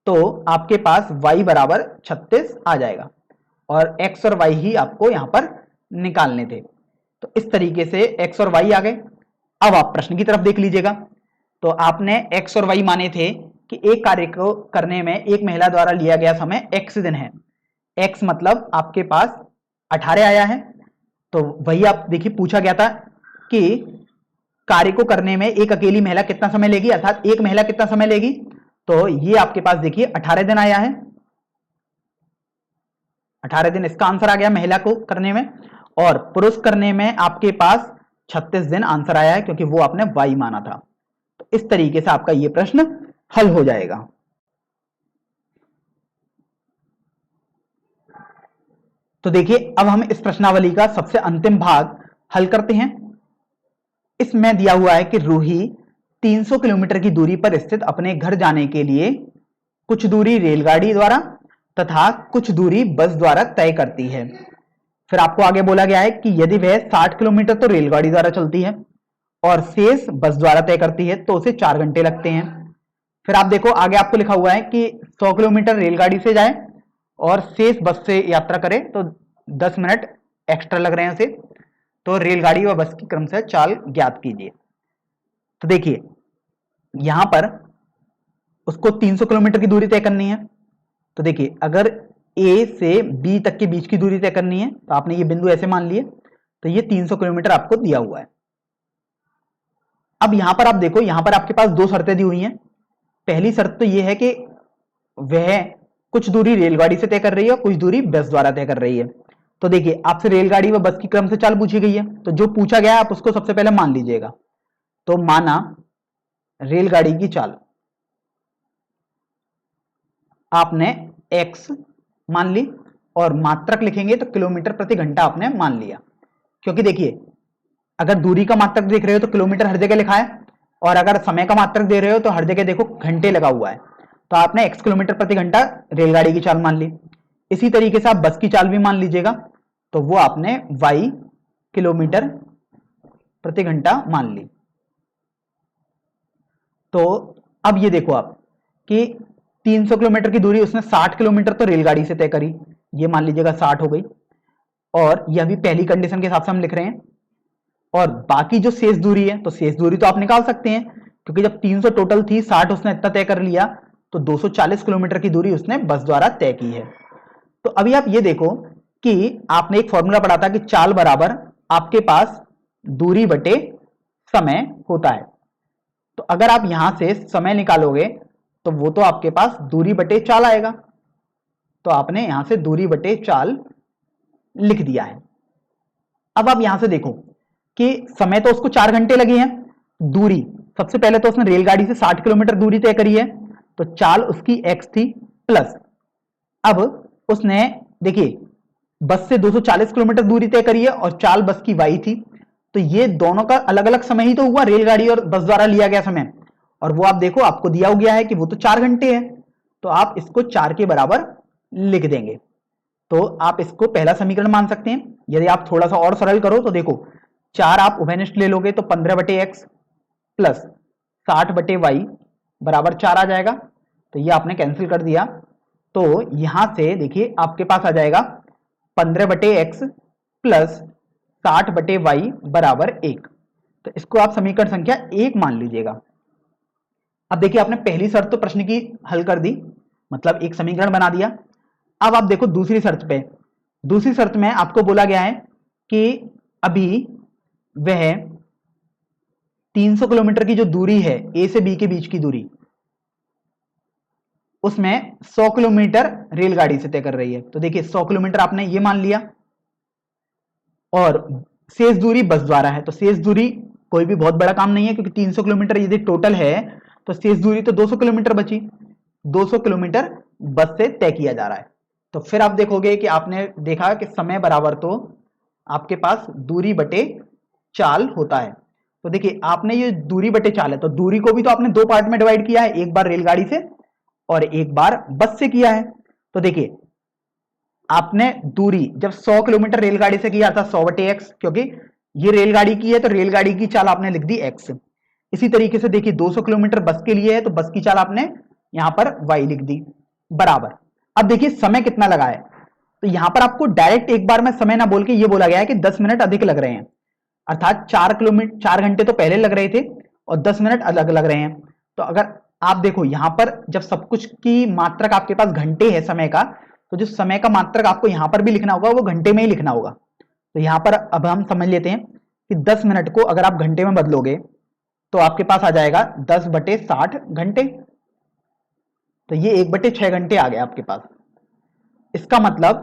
तो आपके पास y बराबर 36 आ जाएगा और x और y ही आपको यहां पर निकालने थे। तो इस तरीके से x और y आ गए। अब आप प्रश्न की तरफ देख लीजिएगा। तो आपने x और y माने थे कि एक कार्य को करने में एक महिला द्वारा लिया गया समय x दिन है, x मतलब आपके पास 18 आया है। तो वही आप देखिए पूछा गया था कि कार्य को करने में एक अकेली महिला कितना समय लेगी, अर्थात एक महिला कितना समय लेगी। तो ये आपके पास देखिए 18 दिन आया है, 18 दिन इसका आंसर आ गया महिला को करने में, और पुरुष करने में आपके पास 36 दिन आंसर आया है, क्योंकि वो आपने y माना था। तो इस तरीके से आपका ये प्रश्न हल हो जाएगा। तो देखिए अब हम इस प्रश्नावली का सबसे अंतिम भाग हल करते हैं। इसमें दिया हुआ है कि रूही 300 किलोमीटर की दूरी पर स्थित अपने घर जाने के लिए कुछ दूरी रेलगाड़ी द्वारा तथा कुछ दूरी बस द्वारा तय करती है। फिर आपको आगे बोला गया है कि यदि वह 60 किलोमीटर तो रेलगाड़ी द्वारा चलती है और शेष बस द्वारा तय करती है तो उसे 4 घंटे लगते हैं। फिर आप देखो आगे आपको लिखा हुआ है कि 100 किलोमीटर रेलगाड़ी से जाए और शेष बस से यात्रा करे तो 10 मिनट एक्स्ट्रा लग रहे हैं उसे। तो रेलगाड़ी व बस की क्रमशः चाल ज्ञात कीजिए। तो देखिए यहां पर उसको 300 किलोमीटर की दूरी तय करनी है। तो देखिए अगर ए से बी तक के बीच की दूरी तय करनी है, तो आपने ये बिंदु ऐसे मान लिए, तो ये 300 किलोमीटर आपको दिया हुआ है। अब यहां पर आप देखो, यहां पर आपके पास दो शर्तें दी हुई हैं। पहली शर्त तो ये है कि वह कुछ दूरी रेलगाड़ी से तय कर रही है और कुछ दूरी बस द्वारा तय कर रही है। तो देखिए, आपसे रेलगाड़ी व बस की क्रम से चाल पूछी गई है, तो जो पूछा गया है आप उसको सबसे पहले मान लीजिएगा। तो माना रेलगाड़ी की चाल आपने x मान ली, और मात्रक लिखेंगे तो किलोमीटर प्रति घंटा आपने मान लिया, क्योंकि देखिए अगर दूरी का मात्रक देख रहे हो तो किलोमीटर हर जगह लिखा है, और अगर समय का मात्रक दे रहे हो तो हर जगह देखो घंटे लगा हुआ है। तो आपने x किलोमीटर प्रति घंटा रेलगाड़ी की चाल मान ली। इसी तरीके से आप बस की चाल भी मान लीजिएगा, तो वो आपने y किलोमीटर प्रति घंटा मान ली। तो अब ये देखो आप कि 300 किलोमीटर की दूरी उसने 60 किलोमीटर तो रेलगाड़ी से तय करी, ये मान लीजिएगा 60 हो गई, और यह भी पहली कंडीशन के हिसाब से हम लिख रहे हैं। और बाकी जो शेष दूरी है, तो शेष दूरी तो आप निकाल सकते हैं, क्योंकि जब 300 टोटल थी, 60 उसने इतना तय कर लिया, तो 240 किलोमीटर की दूरी उसने बस द्वारा तय की है। तो अभी आप ये देखो कि आपने एक फॉर्मूला पढ़ा था कि चाल बराबर आपके पास दूरी बटे समय होता है। तो अगर आप यहां से समय निकालोगे तो वो तो आपके पास दूरी बटे चाल आएगा, तो आपने यहां से दूरी बटे चाल लिख दिया है। अब आप यहां से देखो कि समय तो उसको 4 घंटे लगे हैं, दूरी सबसे पहले तो उसने रेलगाड़ी से 60 किलोमीटर दूरी तय करी है, तो चाल उसकी x थी, प्लस अब उसने देखिए बस से 240 किलोमीटर दूरी तय करी है और चाल बस की y थी, तो ये दोनों का अलग अलग समय ही तो हुआ, रेलगाड़ी और बस द्वारा लिया गया समय, और वो आप देखो आपको दिया गया है कि वो तो 4 घंटे है, तो आप इसको 4 के बराबर लिख देंगे। तो आप इसको पहला समीकरण मान सकते हैं। यदि आप थोड़ा सा और सरल करो तो देखो 4 आप उभयनिष्ठ ले लोगे तो 15 बटे एक्स प्लस 60 बटे वाई बराबर 4 आ जाएगा, तो ये आपने कैंसिल कर दिया। तो यहां से देखिए आपके पास आ जाएगा 15 बटे एक्स प्लस 60 बटे वाई बराबर 1, तो इसको आप समीकरण संख्या 1 मान लीजिएगा। अब देखिए आपने पहली शर्त तो प्रश्न की हल कर दी, मतलब एक समीकरण बना दिया। अब आप देखो दूसरी शर्त पे, दूसरी शर्त में आपको बोला गया है कि अभी वह 300 किलोमीटर की जो दूरी है ए से बी के बीच की दूरी, उसमें 100 किलोमीटर रेलगाड़ी से तय कर रही है। तो देखिए 100 किलोमीटर आपने ये मान लिया, और शेष दूरी बस द्वारा है, तो शेष दूरी कोई भी बहुत बड़ा काम नहीं है, क्योंकि 300 किलोमीटर यदि टोटल है तो शेष दूरी तो 200 किलोमीटर बची, 200 किलोमीटर बस से तय किया जा रहा है। तो फिर आप देखोगे कि आपने देखा कि समय बराबर तो आपके पास दूरी बटे चाल होता है। तो देखिए आपने ये दूरी बटे चाल है, तो दूरी को भी तो आपने दो पार्ट में डिवाइड किया है, एक बार रेलगाड़ी से और एक बार बस से किया है। तो देखिए आपने दूरी जब 100 किलोमीटर रेलगाड़ी से किया था 100 बटे एक्स, क्योंकि ये रेलगाड़ी की है तो रेलगाड़ी की चाल आपने लिख दी एक्स। इसी तरीके से देखिए 200 किलोमीटर बस के लिए है तो बस की चाल आपने यहां पर वाई लिख दी बराबर। अब देखिए समय कितना लगा है, तो यहां पर आपको डायरेक्ट एक बार में समय ना बोल के ये बोला गया है कि 10 मिनट अधिक लग रहे हैं, अर्थात 4 घंटे तो पहले लग रहे थे और 10 मिनट अलग लग रहे हैं। तो अगर आप देखो यहां पर जब सब कुछ की मात्रक आपके पास घंटे है समय का, तो जो समय का मात्रक आपको यहां पर भी लिखना होगा वो घंटे में ही लिखना होगा। तो यहां पर अब हम समझ लेते हैं कि 10 मिनट को अगर आप घंटे में बदलोगे तो आपके पास आ जाएगा 10 बटे 60 घंटे, तो ये 1 बटे 6 घंटे आ गया आपके पास। इसका मतलब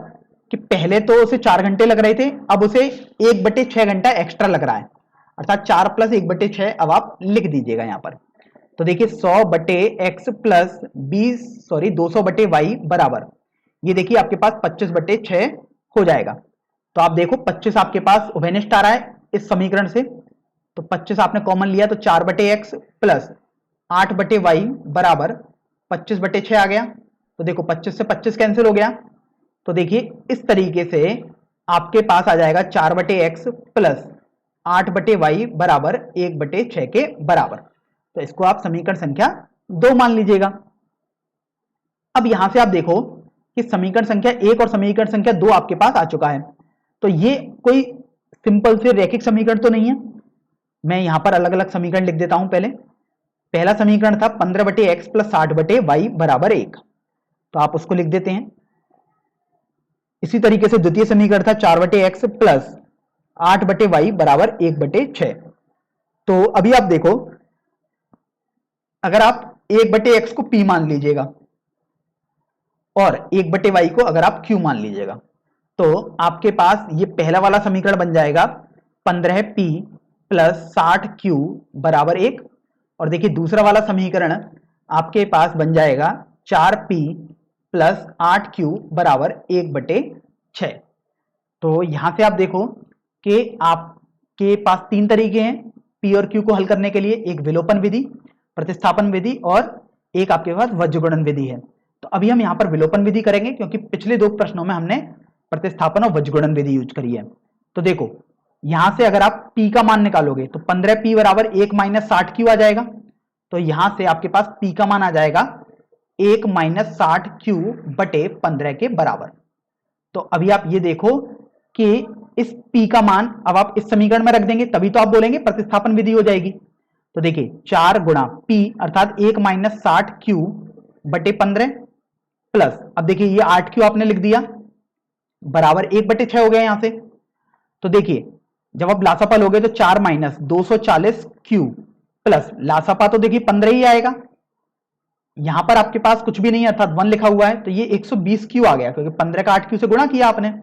कि पहले तो उसे 4 घंटे लग रहे थे, अब उसे 1 बटे 6 घंटा एक्स्ट्रा लग रहा है, अर्थात 4 प्लस 1 बटे 6 अब आप लिख दीजिएगा यहां पर। तो देखिए 100 बटे एक्स प्लस 200 बटे वाई बराबर, ये देखिए आपके पास 25 बटे 6 हो जाएगा। तो आप देखो 25 आपके पास उभयनिष्ठ आ रहा है इस समीकरण से, तो 25 आपने कॉमन लिया तो 4 बटे एक्स प्लस 8 बटे वाई बराबर 25 बटे 6 आ गया। तो देखो 25 से 25 कैंसिल हो गया, तो देखिए इस तरीके से आपके पास आ जाएगा 4 बटे एक्स प्लस 8 बटे वाई बराबर 1 बटे 6 के बराबर। तो इसको आप समीकरण संख्या 2 मान लीजिएगा। अब यहां से आप देखो कि समीकरण संख्या 1 और समीकरण संख्या 2 आपके पास आ चुका है, तो ये कोई सिंपल से रैखिक समीकरण तो नहीं है। मैं यहां पर अलग अलग समीकरण लिख देता हूं। पहला समीकरण था 15 बटे एक्स प्लस 60 बटे वाई बराबर 1, तो आप उसको लिख देते हैं। इसी तरीके से द्वितीय समीकरण था 4/x प्लस 8/y बराबर 1/6। तो अभी आप देखो, अगर आप 1/x को p मान लीजिएगा और 1/y को अगर आप q मान लीजिएगा, तो आपके पास ये पहला वाला समीकरण बन जाएगा 15p प्लस 60q बराबर 1। और देखिए दूसरा वाला समीकरण आपके पास बन जाएगा 4p प्लस 8q बराबर 1/6। तो यहां से आप देखो कि आपके पास तीन तरीके हैं p और q को हल करने के लिए, एक विलोपन विधि, प्रतिस्थापन विधि और एक आपके पास वज्रगुणन विधि है। तो अभी हम यहाँ पर विलोपन विधि करेंगे क्योंकि पिछले दो प्रश्नों में हमने प्रतिस्थापन और वज्रगुणन विधि यूज करी है। तो देखो यहां से अगर आप p का मान निकालोगे तो 15p बराबर 1 माइनस 60q आ जाएगा। तो यहां से आपके पास p का मान आ जाएगा 1 माइनस 60q बटे 15 के बराबर। तो अभी आप ये देखो कि इस p का मान अब आप इस समीकरण में रख देंगे, तभी तो आप बोलेंगे प्रतिस्थापन विधि हो जाएगी। तो देखिए 4 गुणा p अर्थात 1 माइनस 60q बटे 15 प्लस, अब देखिए ये 8q आपने लिख दिया बराबर 1/6 हो गया यहां से। तो देखिए जब आप लासापा लोगे तो 4 माइनस 240q प्लस लासापा तो देखिए 15 ही आएगा, यहां पर आपके पास कुछ भी नहीं है अर्थात 1 लिखा हुआ है, तो ये 120q आ गया क्योंकि 15 का 8q से गुणा किया आपने,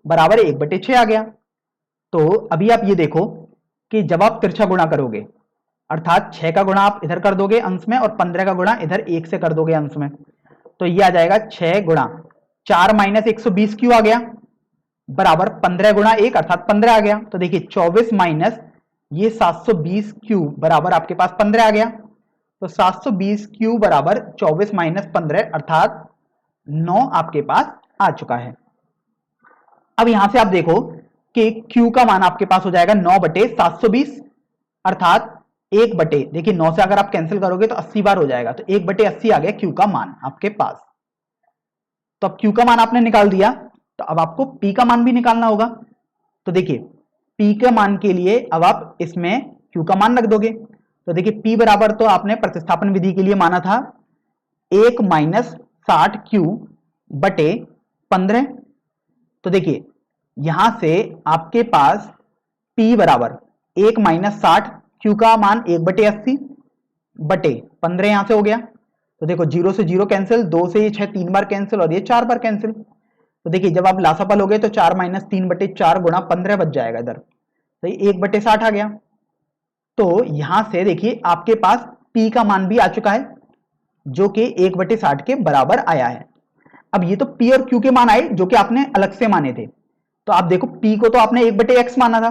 बराबर 1/6 आ गया। तो अभी आप ये देखो कि जब आप तिरछा गुणा करोगे अर्थात 6 का गुणा आप इधर कर दोगे अंश में और 15 का गुणा इधर 1 से कर दोगे अंश में, तो ये आ जाएगा 6 गुणा 4 माइनस 120q आ गया बराबर 15 गुणा 1 अर्थात 15 आ गया। तो देखिए 24 माइनस ये 720q बराबर आपके पास 15 आ गया। तो 720q बराबर 24 माइनस 15 अर्थात 9 आपके पास आ चुका है। अब यहां से आप देखो कि q का मान आपके पास हो जाएगा 9/720 अर्थात 1/, देखिए 9 से अगर आप कैंसिल करोगे तो 80 बार हो जाएगा, तो 1/80 आ गया q का मान आपके पास। तो अब q का मान आपने निकाल दिया, तो अब आपको p का मान भी निकालना होगा। तो देखिए p के मान के लिए अब आप इसमें q का मान रख दोगे। तो देखिए p बराबर तो आपने प्रतिस्थापन विधि के लिए माना था 1 माइनस 60q बटे 15। तो देखिए यहां से आपके पास p बराबर 1 माइनस 60q का मान 1/80 बटे 15 यहां से हो गया। तो देखो 0 से 0 कैंसिल, 2 से ये 6 3 बार कैंसिल और ये 4 बार कैंसिल। तो देखिए जब आप लासापा लोगे तो 4 माइनस 3/4 गुणा 15 बच जाएगा इधर, तो ये 1/60 आ गया। तो यहां से देखिए आपके पास p का मान भी आ चुका है जो कि 1/60 के बराबर आया है। अब ये तो p और q के मान आए जो कि आपने अलग से माने थे। तो आप देखो p को तो आपने 1/x माना था,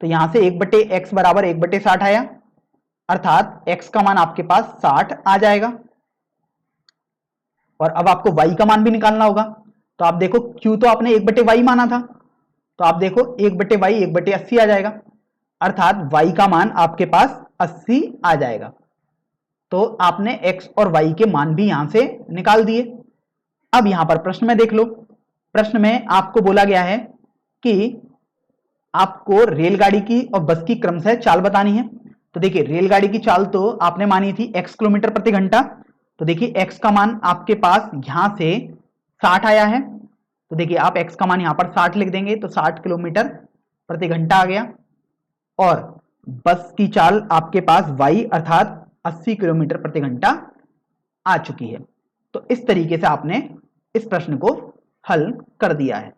तो यहां से 1/x बराबर 1/60 आया अर्थात x का मान आपके पास 60 आ जाएगा। और अब आपको y का मान भी निकालना होगा। तो आप देखो q तो आपने 1/y माना था, तो आप देखो 1/y 1/80 आ जाएगा अर्थात y का मान आपके पास 80 आ जाएगा। तो आपने x और y के मान भी यहां से निकाल दिए। अब यहां पर प्रश्न में देख लो, प्रश्न में आपको बोला गया है कि आपको रेलगाड़ी की और बस की क्रमशः चाल बतानी है। तो देखिए रेलगाड़ी की चाल तो आपने मानी थी x किलोमीटर प्रति घंटा, तो देखिए x का मान आपके पास यहां से 60 आया है। तो देखिए आप x का मान यहां पर 60 लिख देंगे तो 60 किलोमीटर प्रति घंटा आ गया। और बस की चाल आपके पास y अर्थात 80 किलोमीटर प्रति घंटा आ चुकी है। तो इस तरीके से आपने इस प्रश्न को हल कर दिया है।